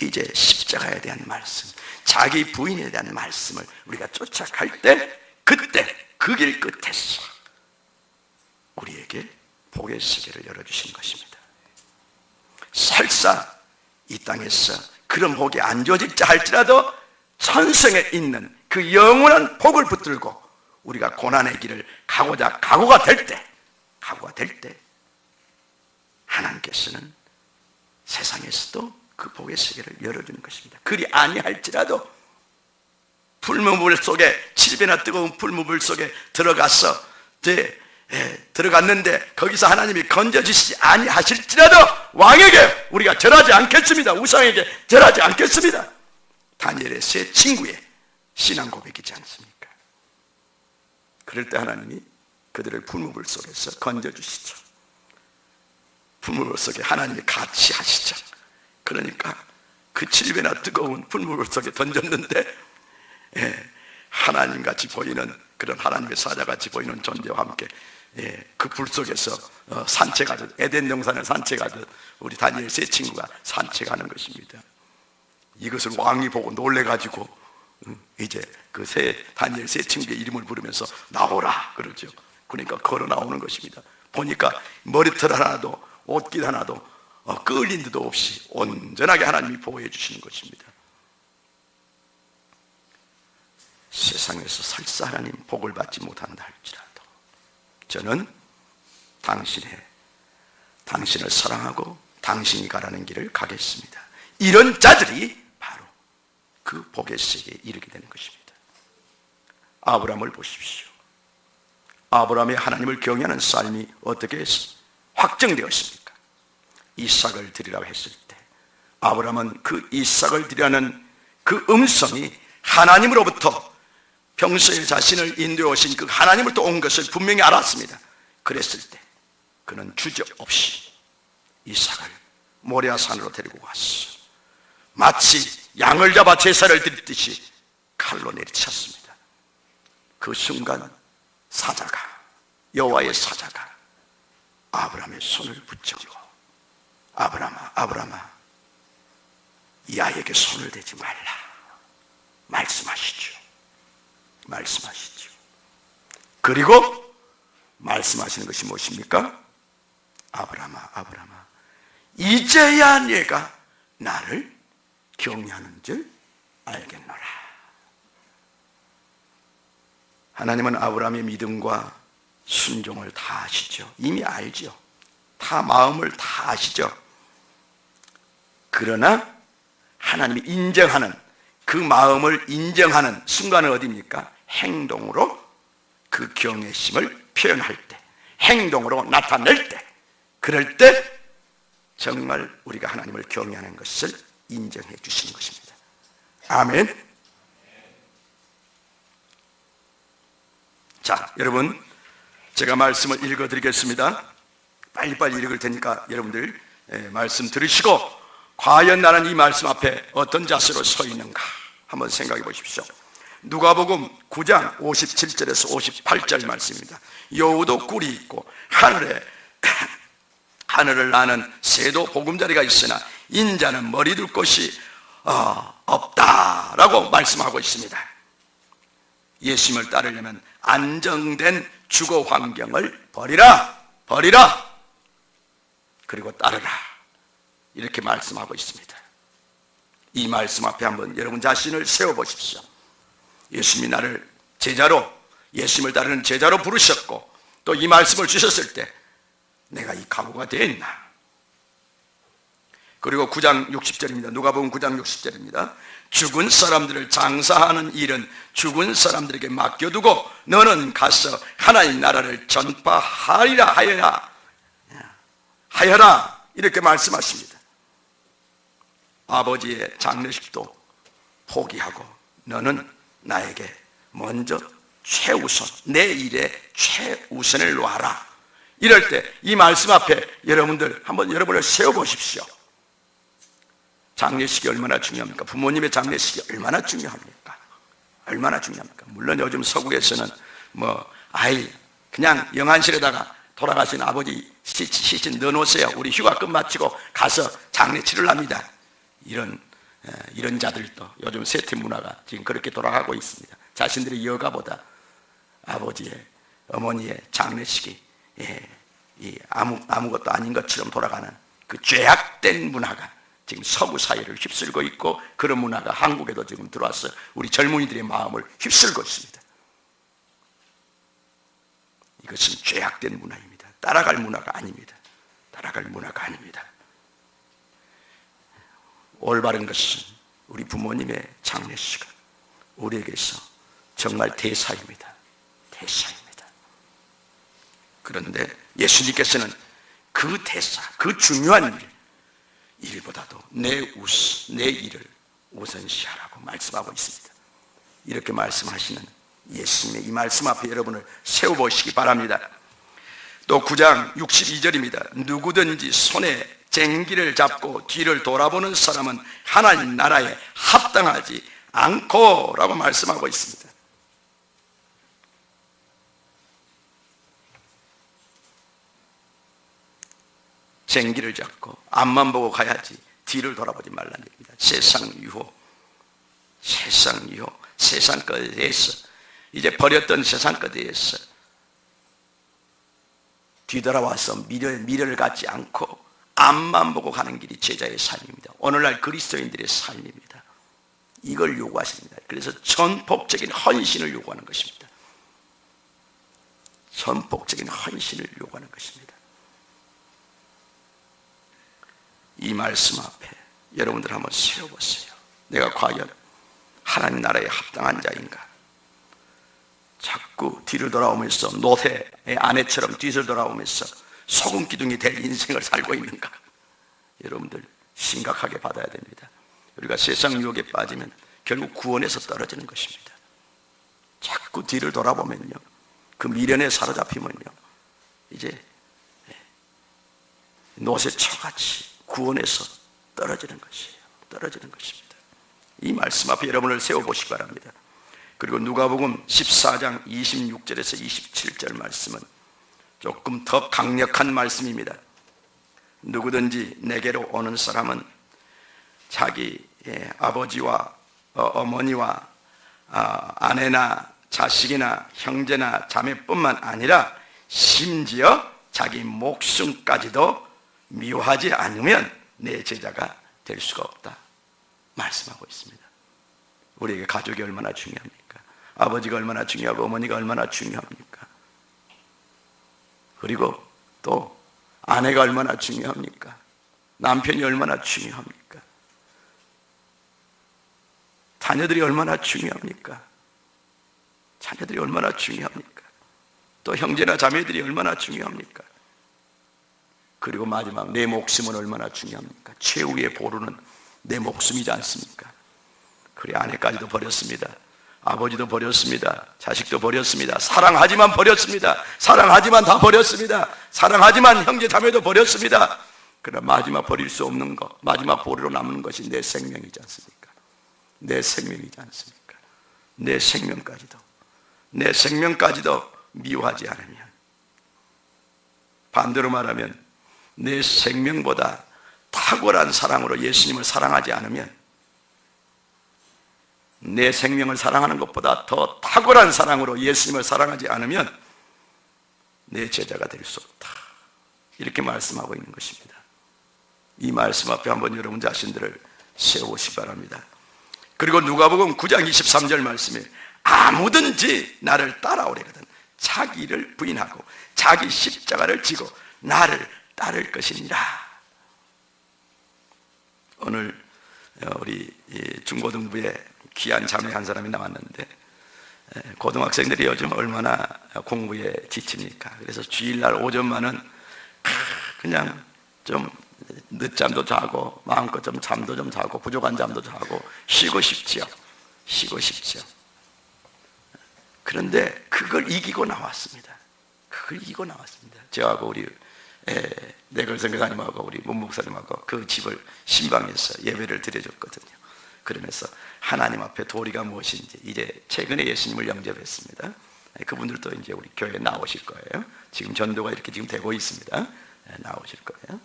이제 십자가에 대한 말씀, 자기 부인에 대한 말씀을 우리가 쫓아갈 때, 그때 그 길 끝에서 우리에게 복의 세계를 열어주신 것입니다. 설사 이 땅에서 그런 복이 안 주어질지 할지라도 천성에 있는 그 영원한 복을 붙들고 우리가 고난의 길을 가고자 각오가 될 때 하나님께서는 세상에서도 그 복의 세계를 열어주는 것입니다. 그리 아니할지라도 풀무불 속에 7배나 뜨거운 풀무불 속에 들어갔는데 거기서 하나님이 건져주시지 아니하실지라도 왕에게 우리가 절하지 않겠습니다. 우상에게 절하지 않겠습니다. 다니엘의 세 친구의 신앙 고백이지 않습니까? 그럴 때 하나님이 그들을 풀무불 속에서 건져주시죠. 풀무불 속에 하나님이 같이 하시죠. 그러니까 그 7배나 뜨거운 풀무불 속에 던졌는데 하나님같이 보이는, 그런 하나님의 사자같이 보이는 존재와 함께 그 불 속에서 산책하듯, 에덴 동산을 산책하듯 우리 다니엘 세 친구가 산책하는 것입니다. 이것을 왕이 보고 놀래가지고 이제 그 다니엘 세 친구의 이름을 부르면서 나오라 그러죠. 그러니까 걸어 나오는 것입니다. 보니까 머리털 하나도 옷깃 하나도 끌린 데도 없이 온전하게 하나님이 보호해 주시는 것입니다. 세상에서 설사 하나님 복을 받지 못한다 할지라도 저는 당신을 사랑하고 당신이 가라는 길을 가겠습니다. 이런 자들이 바로 그 복의 세계에 이르게 되는 것입니다. 아브라함을 보십시오. 아브라함의 하나님을 경외하는 삶이 어떻게 확정되었습니까? 이삭을 드리라고 했을 때 아브라함은 그 이삭을 드리라는 그 음성이 하나님으로부터 평소에 자신을 인도해 오신 그 하나님으로부터 온 것을 분명히 알았습니다. 그랬을 때 그는 주저없이 이삭을 모리아 산으로 데리고 갔어. 마치 양을 잡아 제사를 드리듯이 칼로 내리쳤습니다. 그 순간 여호와의 사자가 아브라함의 손을 붙잡고 아브라함아 이 아이에게 손을 대지 말라 말씀하시죠. 그리고 말씀하시는 것이 무엇입니까? 아브라함아 이제야 네가 나를 경외하는 줄 알겠노라. 하나님은 아브라함의 믿음과 순종을 다 아시죠. 이미 알죠. 다 마음을 다 아시죠. 그러나 하나님이 인정하는 그 마음을 인정하는 순간은 어디입니까? 행동으로 그 경외심을 표현할 때, 행동으로 나타낼 때, 그럴 때 정말 우리가 하나님을 경외하는 것을 인정해 주시는 것입니다. 아멘. 자, 여러분 제가 말씀을 읽어드리겠습니다. 빨리빨리 읽을 테니까 여러분들 말씀 들으시고 과연 나는 이 말씀 앞에 어떤 자세로 서 있는가 한번 생각해 보십시오. 누가복음 9장 57절에서 58절 말씀입니다. 여우도 꿀이 있고 하늘을 나는 새도 보금자리가 있으나 인자는 머리 둘 곳이 없다라고 말씀하고 있습니다. 예수님을 따르려면 안정된 주거 환경을 버리라. 그리고 따르라. 이렇게 말씀하고 있습니다. 이 말씀 앞에 한번 여러분 자신을 세워보십시오. 예수님이 나를 제자로, 예수님을 따르는 제자로 부르셨고 또 이 말씀을 주셨을 때 내가 이 각오가 되어 있나? 그리고 9장 60절입니다. 누가복음 9장 60절입니다. 죽은 사람들을 장사하는 일은 죽은 사람들에게 맡겨두고 너는 가서 하나님 나라를 전파하리라 하여라 이렇게 말씀하십니다. 아버지의 장례식도 포기하고 너는 나에게 먼저 최우선, 내 일에 최우선을 놓아라. 이럴 때 이 말씀 앞에 여러분들 한번 여러분을 세워보십시오. 장례식이 얼마나 중요합니까? 부모님의 장례식이 얼마나 중요합니까? 얼마나 중요합니까? 물론 요즘 서구에서는 그냥 영안실에다가 돌아가신 아버지 시신 넣어놓으세요. 우리 휴가 끝마치고 가서 장례 치를 합니다. 이런 자들도 요즘 세태 문화가 지금 그렇게 돌아가고 있습니다. 자신들의 여가보다 아버지의, 어머니의 장례식이 아무것도 아닌 것처럼 돌아가는 그 죄악된 문화가 지금 서구 사회를 휩쓸고 있고 그런 문화가 한국에도 지금 들어와서 우리 젊은이들의 마음을 휩쓸고 있습니다. 이것은 죄악된 문화입니다. 따라갈 문화가 아닙니다. 따라갈 문화가 아닙니다. 올바른 것은 우리 부모님의 장례식은 우리에게서 정말 대사입니다. 대사입니다. 그런데 예수님께서는 그 대사, 그 중요한 일보다도 내 일을 우선시하라고 말씀하고 있습니다. 이렇게 말씀하시는 예수님의 이 말씀 앞에 여러분을 세워보시기 바랍니다. 또 9장 62절입니다. 누구든지 손에 쟁기를 잡고 뒤를 돌아보는 사람은 하나님 나라에 합당하지 않고 라고 말씀하고 있습니다. 쟁기를 잡고 앞만 보고 가야지 뒤를 돌아보지 말라는 얘기입니다. 세상 유혹, 세상 것에 대해서 이제 버렸던 세상 것에 대해서 뒤돌아와서 미래를 갖지 않고 앞만 보고 가는 길이 제자의 삶입니다. 오늘날 그리스도인들의 삶입니다. 이걸 요구하십니다. 그래서 전폭적인 헌신을 요구하는 것입니다. 전폭적인 헌신을 요구하는 것입니다. 이 말씀 앞에 여러분들 한번 세워보세요. 내가 과연 하나님 나라에 합당한 자인가? 자꾸 뒤를 돌아오면서 노새의 아내처럼 뒤를 돌아오면서 소금 기둥이 될 인생을 살고 있는가? 여러분들 심각하게 받아야 됩니다. 우리가 세상 유혹에 빠지면 결국 구원에서 떨어지는 것입니다. 자꾸 뒤를 돌아보면요, 그 미련에 사로잡히면요, 이제 노새처같이 구원에서 떨어지는 것이에요. 떨어지는 것입니다. 이 말씀 앞에 여러분을 세워보시기 바랍니다. 그리고 누가복음 14장 26절에서 27절 말씀은 조금 더 강력한 말씀입니다. 누구든지 내게로 오는 사람은 자기 아버지와 어머니와 아내나 자식이나 형제나 자매뿐만 아니라 심지어 자기 목숨까지도 미워하지 않으면 내 제자가 될 수가 없다 말씀하고 있습니다. 우리에게 가족이 얼마나 중요합니까? 아버지가 얼마나 중요하고 어머니가 얼마나 중요합니까? 그리고 또 아내가 얼마나 중요합니까? 남편이 얼마나 중요합니까? 자녀들이 얼마나 중요합니까? 자녀들이 얼마나 중요합니까? 또 형제나 자매들이 얼마나 중요합니까? 그리고 마지막 내 목숨은 얼마나 중요합니까? 최후의 보루는 내 목숨이지 않습니까? 그래, 아내까지도 버렸습니다. 아버지도 버렸습니다. 자식도 버렸습니다. 사랑하지만 버렸습니다. 사랑하지만 다 버렸습니다. 사랑하지만 형제 자매도 버렸습니다. 그러나 마지막 버릴 수 없는 것, 마지막 보루로 남는 것이 내 생명이지 않습니까? 내 생명이지 않습니까? 내 생명까지도 미워하지 않으면, 반대로 말하면 내 생명보다 탁월한 사랑으로 예수님을 사랑하지 않으면 내 생명을 사랑하는 것보다 더 탁월한 사랑으로 예수님을 사랑하지 않으면 내 제자가 될 수 없다, 이렇게 말씀하고 있는 것입니다. 이 말씀 앞에 한번 여러분 자신들을 세우시기 바랍니다. 그리고 누가복음 9장 23절 말씀에 아무든지 나를 따라오려거든 자기를 부인하고 자기 십자가를 지고 나를 따를 것이니라. 오늘 우리 중고등부에 귀한 자매 한 사람이 나왔는데, 고등학생들이 요즘 얼마나 공부에 지칩니까? 그래서 주일날 오전만은 그냥 좀 늦잠도 자고 마음껏 좀 잠도 좀 자고 부족한 잠도 자고 쉬고 싶지요. 쉬고 싶지요. 그런데 그걸 이기고 나왔습니다. 그걸 이기고 나왔습니다. 저하고 우리 내걸성 교사님하고 우리 문 목사님하고 그 집을 신방에서 예배를 드려줬거든요. 그러면서 하나님 앞에 도리가 무엇인지, 이제 최근에 예수님을 영접했습니다. 그분들도 이제 우리 교회에 나오실 거예요. 지금 전도가 이렇게 지금 되고 있습니다. 나오실 거예요.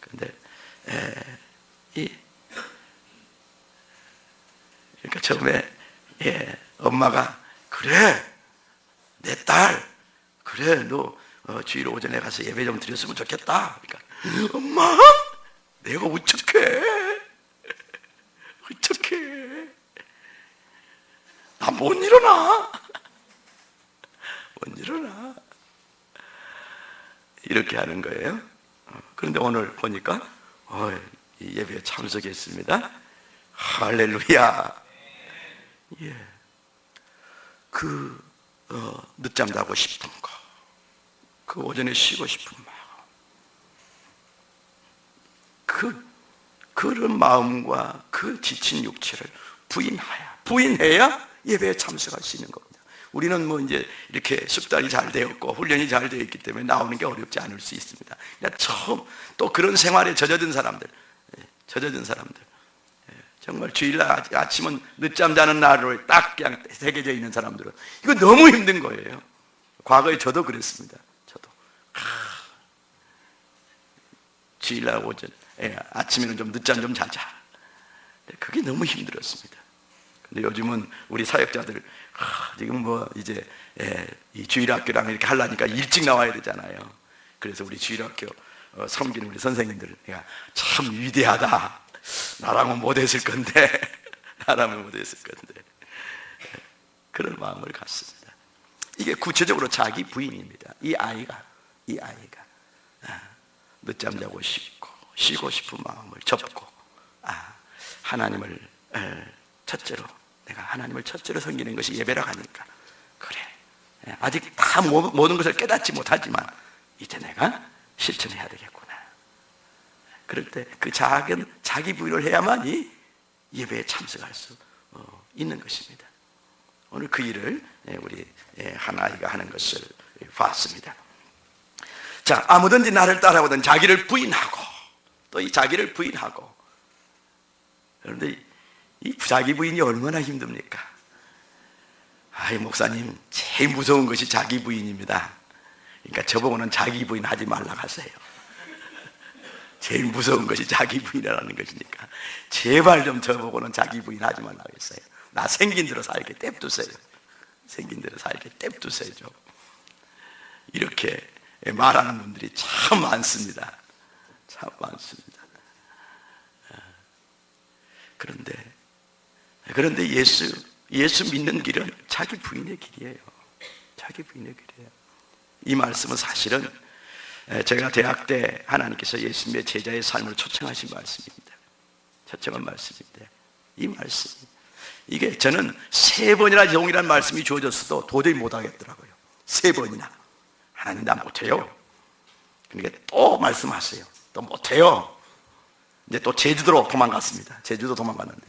그런데 그러니까 처음에 엄마가 그래 내 딸 그래 너 주일 오전에 가서 예배 좀 드렸으면 좋겠다. 그러니까 엄마 내가 어떡해 나 못 일어나 못 일어나 이렇게 하는 거예요. 그런데 오늘 보니까 이 예배에 참석했습니다. 할렐루야. 예. 늦잠 자고 싶은 거, 그 오전에 쉬고 싶은 마음, 그런 마음과 그 지친 육체를 부인해야 예배에 참석할 수 있는 겁니다. 우리는 뭐 이제 이렇게 숙달이 잘 되었고 훈련이 잘 되어 있기 때문에 나오는 게 어렵지 않을 수 있습니다. 그러니까 처음 또 그런 생활에 젖어든 사람들, 정말 주일날 아침은 늦잠 자는 날로 딱 그냥 새겨져 있는 사람들은 이거 너무 힘든 거예요. 과거에 저도 그랬습니다. 저도 주일날 오전 아침에는 좀 늦잠 좀 자자. 그게 너무 힘들었습니다. 근데 요즘은 우리 사역자들 지금 뭐 이제 이 주일학교랑 이렇게 하려니까 일찍 나와야 되잖아요. 그래서 우리 주일학교 섬기는 우리 선생님들 내가 참 위대하다. 나라면 못했을 건데 그런 마음을 갖습니다. 이게 구체적으로 자기 부인입니다. 이 아이가 늦잠 자고 싶고 쉬고 싶은 마음을 접고 하나님을 첫째로, 내가 하나님을 첫째로 섬기는 것이 예배라고 하니까 그래 아직 다 모든 것을 깨닫지 못하지만 이제 내가 실천해야 되겠구나. 그럴 때 그 작은 자기 부인을 해야만이 예배에 참석할 수 있는 것입니다. 오늘 그 일을 우리 한 아이가 하는 것을 봤습니다. 자, 아무든지 나를 따라오든 자기를 부인하고, 또 이 자기를 부인하고. 그런데 이 자기 부인이 얼마나 힘듭니까? 목사님 제일 무서운 것이 자기 부인입니다. 그러니까 저보고는 자기 부인 하지 말라고 하세요. 제일 무서운 것이 자기 부인이라는 것이니까 제발 좀 저보고는 자기 부인 하지 말라고 했어요. 나 생긴 대로 살게 냅두세요. 생긴 대로 살게 냅두세요. 좀. 이렇게 말하는 분들이 참 많습니다. 참 많습니다. 그런데 예수 믿는 길은 자기 부인의 길이에요. 자기 부인의 길이에요. 이 말씀은 사실은 제가 대학 때 하나님께서 예수님의 제자의 삶을 초청하신 말씀입니다. 초청한 말씀인데 이 말씀, 이게 저는 3번이나 동일한 말씀이 주어졌어도 도저히 못하겠더라고요. 3번이나 하나님 나 못해요. 그러니까 또 말씀하세요. 또 못해요. 이제 또 제주도로 도망갔습니다. 제주도 도망갔는데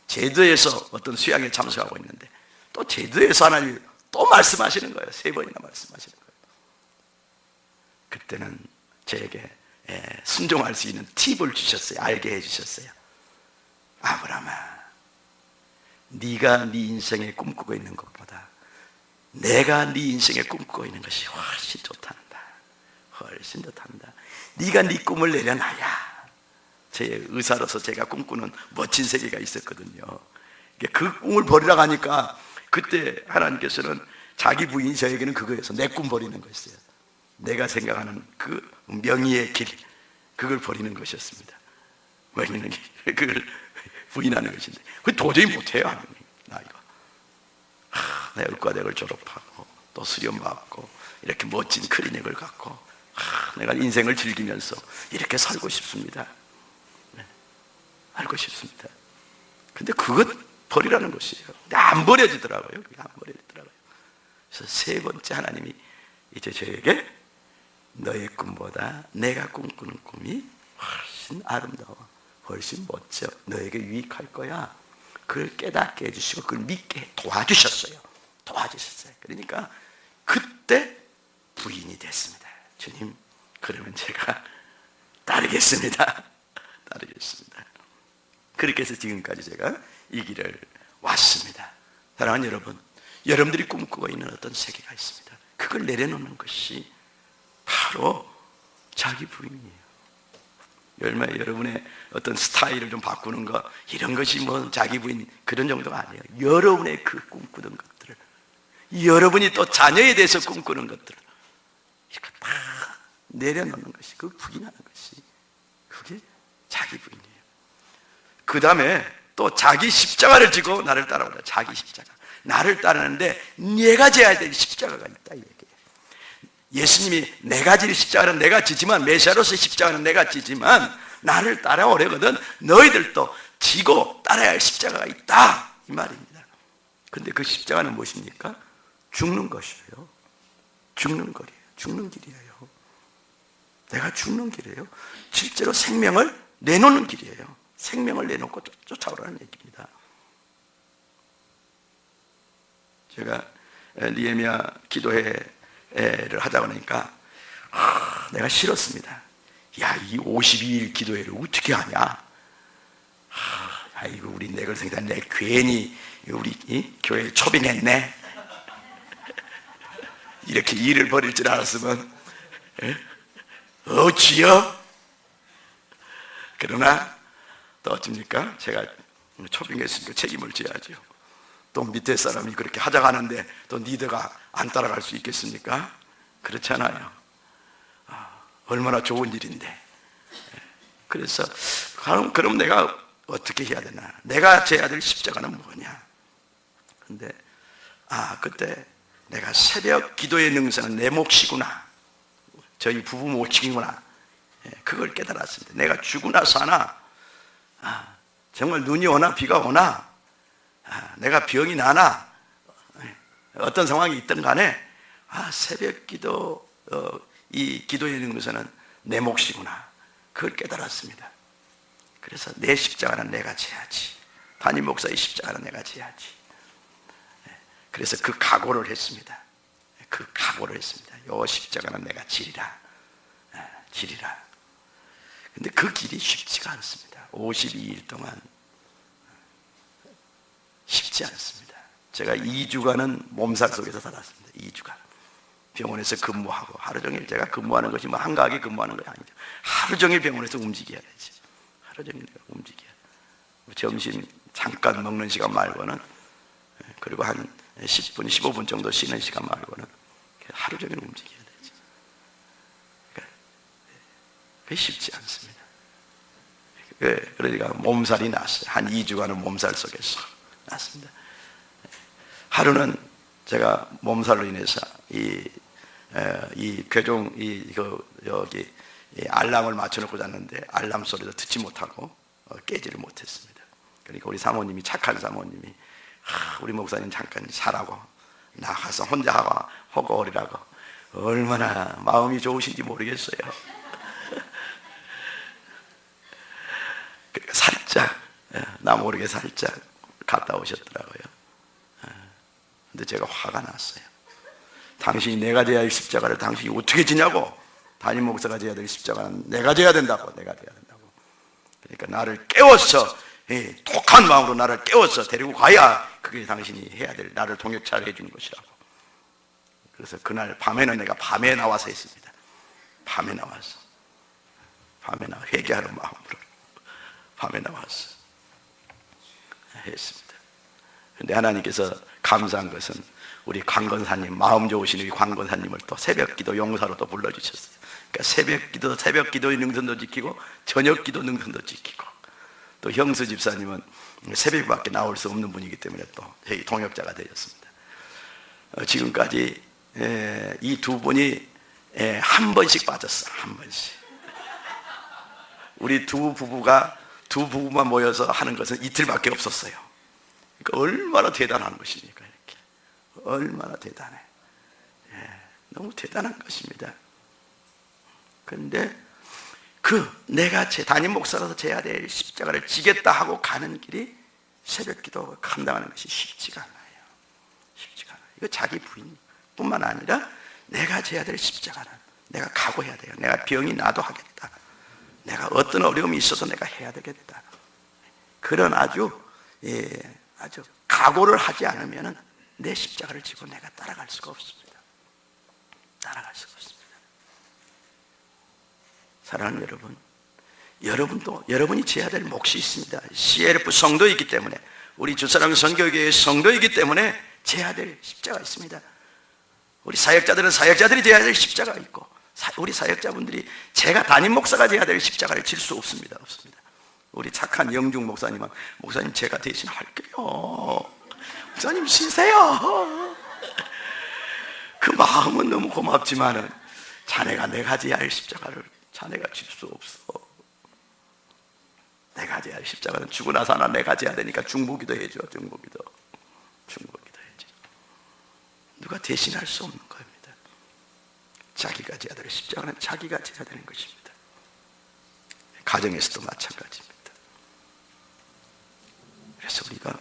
제주도에서 어떤 수양에 참석하고 있는데 또 제주도에서 하나님이 또 말씀하시는 거예요. 3번이나 말씀하시는 거예요. 그때는 저에게 순종할 수 있는 팁을 주셨어요. 알게 해주셨어요. 아브라함아, 네가 네 인생에 꿈꾸고 있는 것보다 내가 네 인생에 꿈꾸고 있는 것이 훨씬 좋단다. 훨씬 좋단다. 네가 네 꿈을 내려놔야. 제 의사로서 제가 꿈꾸는 멋진 세계가 있었거든요. 그 꿈을 버리라고 하니까 그때 하나님께서는 자기 부인이 저에게는 그거였어. 내 꿈 버리는 것이었어요. 내가 생각하는 그 명의의 길, 그걸 버리는 것이었습니다. 버리는 길, 그걸 부인하는 것인데 그 도저히 못해요. 나 이거 내가 의과대학을 졸업하고 또 수련 받고 이렇게 멋진 클리닉을 갖고 내가 인생을 즐기면서 이렇게 살고 싶습니다. 살고 싶습니다. 근데 그것 버리라는 것이에요. 근데 안 버려지더라고요. 그게 안 버려지더라고요. 그래서 세 번째 하나님이 이제 저에게 너의 꿈보다 내가 꿈꾸는 꿈이 훨씬 아름다워, 훨씬 멋져, 너에게 유익할 거야. 그걸 깨닫게 해주시고 그걸 믿게 도와주셨어요. 도와주셨어요. 그러니까 그때 부인이 됐습니다. 주님, 그러면 제가 따르겠습니다. 따르겠습니다. 그렇게 해서 지금까지 제가 이 길을 왔습니다. 사랑하는 여러분, 여러분들이 꿈꾸고 있는 어떤 세계가 있습니다. 그걸 내려놓는 것이 바로 자기 부인이에요. 얼마나 여러분의 어떤 스타일을 좀 바꾸는 거, 이런 것이 뭐 자기 부인 그런 정도가 아니에요. 여러분의 그 꿈꾸던 것들을, 여러분이 또 자녀에 대해서 꿈꾸는 것들을 이렇게 다 내려놓는 것이, 그 부인하는 것이, 그게 자기 부인이에요. 그 다음에 또 자기 십자가를 지고 나를 따라온다. 자기 십자가. 나를 따르는데 네가 져야 될 십자가가 있다, 이 얘기예요. 예수님이 내가 질 십자가는 내가 지지만, 메시아로서의 십자가는 내가 지지만 나를 따라오려거든 너희들도 지고 따라야 할 십자가가 있다, 이 말입니다. 근데 그 십자가는 무엇입니까? 죽는 것이에요. 죽는 거리에요. 죽는 길이에요. 내가 죽는 길이에요. 실제로 생명을 내놓는 길이에요. 생명을 내놓고 쫓아오라는 얘기입니다. 제가 니에미야 기도회를 하자고 하니까 내가 싫었습니다. 야, 이 52일 기도회를 어떻게 하냐? 아이고, 우리 내걸생이다. 내 괜히 우리 교회에 초빙했네. 이렇게 일을 벌일 줄 알았으면 어찌요? 그러나 또 어쩝니까? 제가 초빙했으니까 책임을 져야죠. 또 밑에 사람이 그렇게 하자고 하는데 또 리더가 안 따라갈 수 있겠습니까? 그렇잖아요. 얼마나 좋은 일인데. 그래서 그럼 내가 어떻게 해야 되나? 내가 져야 될 십자가는 뭐냐? 근데 그때 내가 새벽 기도의 능사는 내 몫이구나, 저희 부부 몫이구나, 그걸 깨달았습니다. 내가 죽으나 사나, 정말 눈이 오나 비가 오나, 내가 병이 나나, 어떤 상황이 있든 간에 새벽 기도, 이 기도에 있는 것은 내 몫이구나, 그걸 깨달았습니다. 그래서 내 십자가는 내가 져야지, 담임 목사의 십자가는 내가 져야지. 그래서 그 각오를 했습니다. 그 각오를 했습니다. 요 십자가는 내가 지리라, 지리라. 근데 그 길이 쉽지가 않습니다. 52일 동안 쉽지 않습니다. 제가 2주간은 몸살 속에서 살았습니다. 2주간 병원에서 근무하고, 하루 종일 제가 근무하는 것이 뭐 한가하게 근무하는 것이 아니죠. 하루 종일 병원에서 움직여야 되지. 하루 종일 내가 움직여야 돼. 점심 잠깐 먹는 시간 말고는, 그리고 한 10분, 15분 정도 쉬는 시간 말고는 하루 종일 움직여야 되지. 그게 쉽지 않습니다. 그러니까 몸살이 났어요. 한 2주간은 몸살 속에서 났습니다. 하루는 제가 몸살로 인해서 이 괴종 여기 알람을 맞춰놓고 잤는데 알람 소리도 듣지 못하고 깨지를 못했습니다. 그러니까 우리 사모님이, 착한 사모님이 우리 목사님 잠깐 자라고 나가서 혼자 하고 오리라고, 얼마나 마음이 좋으신지 모르겠어요. 그러니까 살짝, 나 모르게 살짝 갔다 오셨더라고요. 근데 제가 화가 났어요. 당신이 내가 져야 할 십자가를 당신이 어떻게 지냐고. 담임 목사가 져야 될 십자가는 내가 져야 된다고, 내가 져야 된다고. 그러니까 나를 깨워서, 독한 마음으로 나를 깨워서 데리고 가야 그게 당신이 해야 될, 나를 통역차를 해주는 것이라고. 그래서 그날 밤에는 내가 밤에 나와서 했습니다. 밤에 나와서 회개하는 마음으로 밤에 나와서 했습니다. 근데 하나님께서 감사한 것은 우리 광건사님, 마음 좋으신 우리 광건사님을 또 새벽기도 용사로 또 불러주셨어요. 그러니까 새벽기도의 능선도 지키고 저녁기도 능선도 지키고, 또 형수 집사님은 새벽밖에 나올 수 없는 분이기 때문에 또 저희 동역자가 되셨습니다. 지금까지 이 두 분이 한 번씩 빠졌어. 한 번씩. 우리 두 부부만 모여서 하는 것은 이틀밖에 없었어요. 그러니까 얼마나 대단한 것입니까? 이렇게 얼마나 대단해. 너무 대단한 것입니다. 그런데 내가 제 담임 목사라서 져야 될 십자가를 지겠다 하고 가는 길이 새벽기도 감당하는 것이 쉽지가 않아요. 쉽지가 않아요. 이거 자기 부인뿐만 아니라 내가 져야 될 십자가는 내가 각오해야 돼요. 내가 병이 나도 하겠다. 내가 어떤 어려움이 있어서 내가 해야 되겠다. 그런 아주 각오를 하지 않으면 내 십자가를 지고 내가 따라갈 수가 없습니다. 따라갈 수가 없습니다. 사랑하는 여러분, 여러분도 여러분이 져야 될 몫이 있습니다. CLF 성도이기 때문에, 우리 주사랑 선교교회의 성도이기 때문에 져야 될 십자가 있습니다. 우리 사역자들은 사역자들이 져야 될 십자가 있고, 우리 사역자분들이 제가 담임 목사가 져야 될 십자가를 질 수 없습니다. 없습니다. 우리 착한 영중 목사님은, 목사님 제가 대신 할게요. 목사님 쉬세요. 그 마음은 너무 고맙지만은 자네가 내가 져야 할 십자가를 자네가 질 수 없어. 내가 져야 할 십자가는 죽고 나서 하나 내가 져야 되니까 중보기도 해줘. 중보기도 해줘. 누가 대신할 수 없는 겁니다. 자기가 져야 될 십자가는 자기가 져야 되는 것입니다. 가정에서도 마찬가지입니다. 그래서 우리가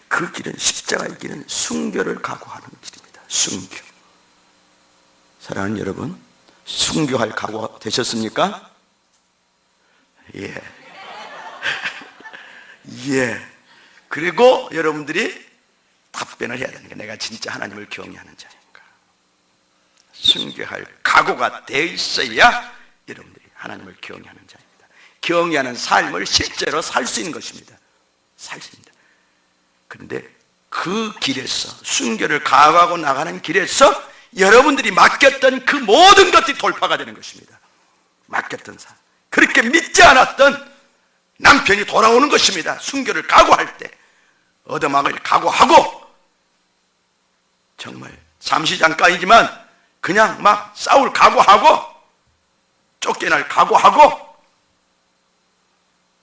그 길은, 십자가의 길은 순교를 각오하는 길입니다. 순교. 사랑하는 여러분, 순교할 각오 되셨습니까? 예. 예. 그리고 여러분들이 답변을 해야 되는 게, 내가 진짜 하나님을 경외하는 자인가. 순교할 각오가 돼 있어야 여러분들이 하나님을 경외하는 자입니다. 경외하는 삶을 실제로 살 수 있는 것입니다. 살 수 있습니다. 그런데 그 길에서, 순교를 각오하고 나가는 길에서 여러분들이 맡겼던 그 모든 것들이 돌파가 되는 것입니다. 맡겼던 삶, 그렇게 믿지 않았던 남편이 돌아오는 것입니다. 순교를 각오할 때 얻어막을 각오하고, 정말 잠시 잠깐이지만 그냥 막 싸울 각오하고, 쫓겨날 각오하고,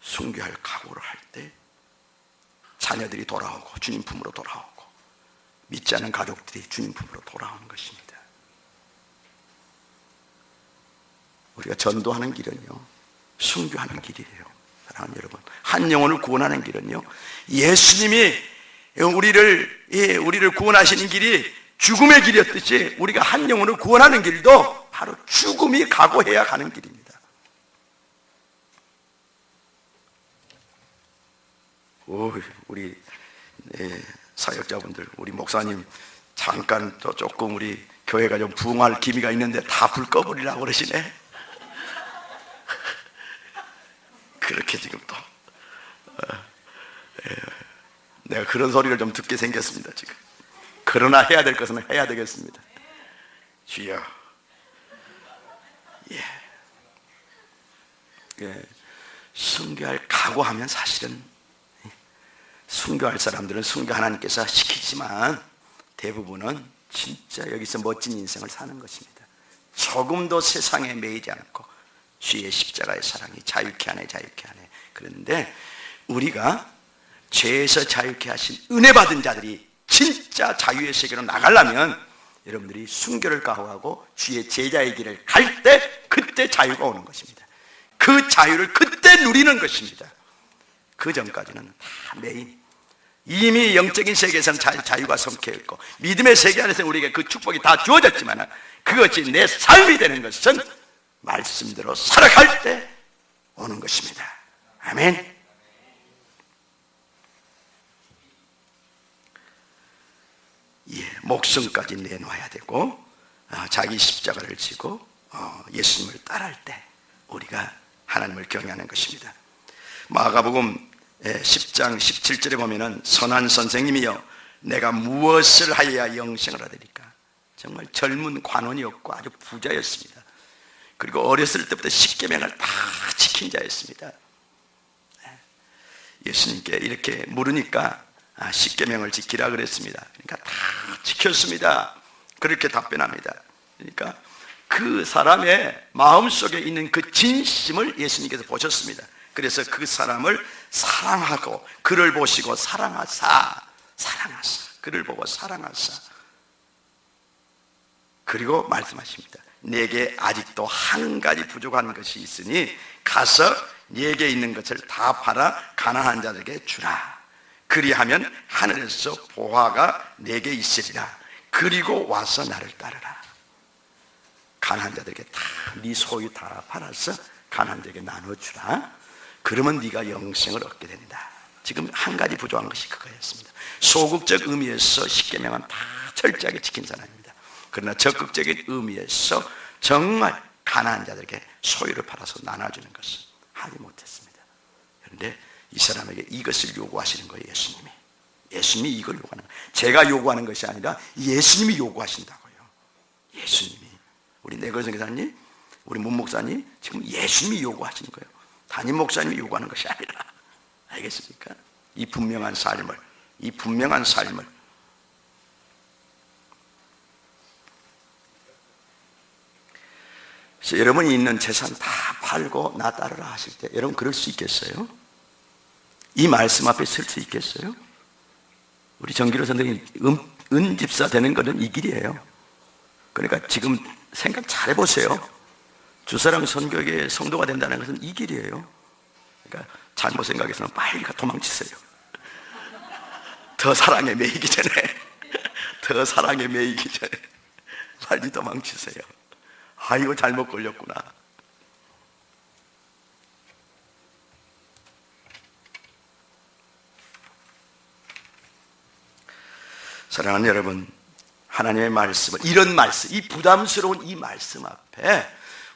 순교할 각오를 할 때 자녀들이 돌아오고 주님 품으로 돌아오고, 믿지 않은 가족들이 주님 품으로 돌아오는 것입니다. 우리가 전도하는 길은요, 순교하는 길이에요. 사랑하는 여러분, 한 영혼을 구원하는 길은요, 예수님이 우리를 구원하시는 길이 죽음의 길이었듯이, 우리가 한 영혼을 구원하는 길도 바로 죽음이 각오해야 가는 길입니다. 우리 사역자분들, 우리 목사님 잠깐 조금 우리 교회가 좀 부흥할 기미가 있는데 다 불 꺼버리라고 그러시네. 그렇게 지금 또 내가 그런 소리를 좀 듣게 생겼습니다. 지금 그러나 해야 될 것은 해야 되겠습니다. 주여. 순교할 각오하면, 사실은 순교할 사람들은 순교 하나님께서 시키지만 대부분은 진짜 여기서 멋진 인생을 사는 것입니다. 조금도 세상에 매이지 않고 주의 십자가의 사랑이 자유케 하네, 자유케 하네. 그런데 우리가 죄에서 자유케 하신 은혜 받은 자들이 진짜 자유의 세계로 나가려면, 여러분들이 순교를 각오하고 주의 제자의 길을 갈 때, 그때 자유가 오는 것입니다. 그 자유를 그때 누리는 것입니다. 그 전까지는 다 매인, 이미 영적인 세계에서는 자유가 성취해 있고, 믿음의 세계 안에서 우리에게 그 축복이 다 주어졌지만, 그것이 내 삶이 되는 것은 말씀대로 살아갈 때 오는 것입니다. 아멘. 목숨까지 내놓아야 되고, 자기 십자가를 지고 예수님을 따라할 때 우리가 하나님을 경외하는 것입니다. 마가복음 10장 17절에 보면은, 선한 선생님이여 내가 무엇을 하여야 영생을 얻으리까? 정말 젊은 관원이었고 아주 부자였습니다. 그리고 어렸을 때부터 십계명을 다 지킨 자였습니다. 예수님께 이렇게 물으니까 십계명을 지키라 그랬습니다. 그러니까 다 지켰습니다. 그렇게 답변합니다. 그러니까 그 사람의 마음속에 있는 그 진심을 예수님께서 보셨습니다. 그래서 그 사람을 사랑하고 그를 보시고 사랑하사 그를 보고 사랑하사, 그리고 말씀하십니다. 내게 아직도 한 가지 부족한 것이 있으니 가서 내게 있는 것을 다 팔아 가난한 자들에게 주라. 그리하면 하늘에서 보화가 내게 있으리라. 그리고 와서 나를 따르라. 가난한 자들에게 다 네 소유 다 팔아서 가난한 자에게 나눠주라. 그러면 네가 영생을 얻게 된다. 지금 한 가지 부족한 것이 그거였습니다. 소극적 의미에서 십계명은 다 철저하게 지킨 사람입니다. 그러나 적극적인 의미에서 정말 가난한 자들에게 소유를 팔아서 나눠주는 것을 하지 못했습니다. 그런데 이 사람에게 이것을 요구하시는 거예요. 예수님이 이걸 요구하는 거예요. 제가 요구하는 것이 아니라 예수님이 요구하신다고요. 예수님이. 우리 내거성 기사님, 우리 문 목사님, 지금 예수님이 요구하시는 거예요. 담임 목사님이 요구하는 것이 아니라. 알겠습니까? 이 분명한 삶을 그래서 여러분이 있는 재산 다 팔고 나 따르라 하실 때 여러분 그럴 수 있겠어요? 이 말씀 앞에 설 수 있겠어요? 우리 정기로 선생님 은집사 되는 것은 이 길이에요. 그러니까 지금 생각 잘 해보세요. 주사랑 선교의 성도가 된다는 것은 이 길이에요. 그러니까 잘못 생각해서는 빨리 도망치세요. 더 사랑에 매이기 전에 빨리 도망치세요. 이거 잘못 걸렸구나. 사랑하는 여러분, 하나님의 말씀을, 이런 말씀, 이 부담스러운 이 말씀 앞에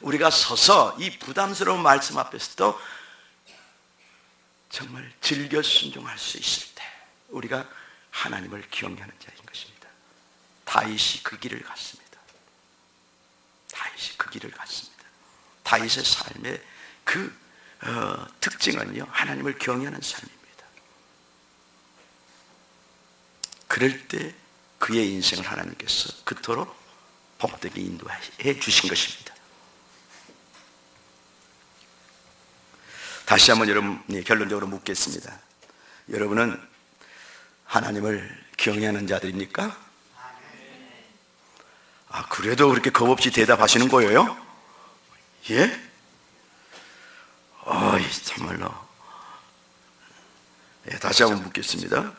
우리가 서서 이 부담스러운 말씀 앞에서도 정말 즐겨 순종할 수 있을 때 우리가 하나님을 경외하는 자인 것입니다. 다윗이 그 길을 갔습니다. 다윗의 삶의 그 특징은요, 하나님을 경외하는 삶입니다. 그럴 때 그의 인생을 하나님께서 그토록 복되게 인도해 주신 것입니다. 다시 한번 여러분이 결론적으로 묻겠습니다. 여러분은 하나님을 경외하는 자들입니까? 그래도 그렇게 겁없이 대답하시는 거예요? 예? 참말로. 다시 한번 묻겠습니다.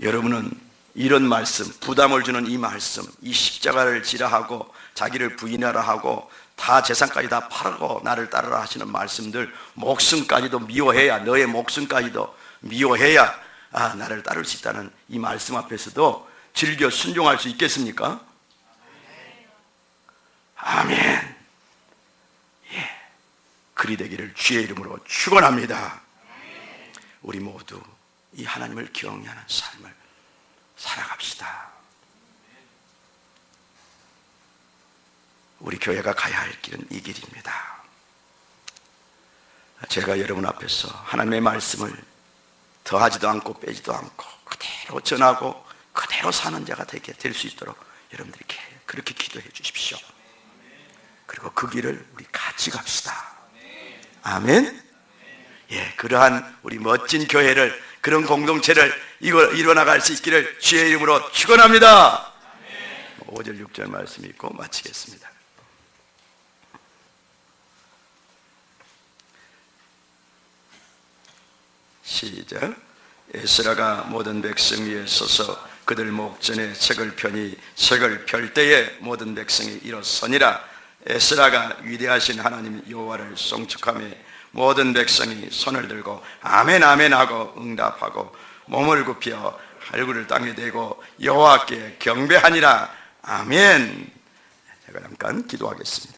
여러분은 이런 말씀, 부담을 주는 이 말씀, 이 십자가를 지라 하고 자기를 부인하라 하고 다 재산까지 다 팔고 나를 따르라 하시는 말씀들, 목숨까지도 미워해야, 너의 목숨까지도 미워해야 나를 따를 수 있다는 이 말씀 앞에서도 즐겨 순종할 수 있겠습니까? 아멘. 예, 그리 되기를 주의 이름으로 축원합니다. 우리 모두 이 하나님을 경외하는 삶을 살아갑시다. 우리 교회가 가야 할 길은 이 길입니다. 제가 여러분 앞에서 하나님의 말씀을 더하지도 않고 빼지도 않고 그대로 전하고 그대로 사는 자가 되게 될 수 있도록 여러분들이 그렇게 기도해 주십시오. 그리고 그 길을 우리 같이 갑시다. 아멘. 예, 그러한 우리 멋진 교회를, 그런 공동체를 이뤄나갈 수 있기를 주의 이름으로 축원합니다. 5절 6절 말씀 읽고 마치겠습니다. 시작. 에스라가 모든 백성 위에 서서 그들 목전에 책을 펴니 책을 펼 때에 모든 백성이 일어서니라. 에스라가 위대하신 하나님 여호와를 송축하며 모든 백성이 손을 들고 아멘 아멘 하고 응답하고 몸을 굽혀 얼굴을 땅에 대고 여호와께 경배하니라. 아멘. 제가 잠깐 기도하겠습니다.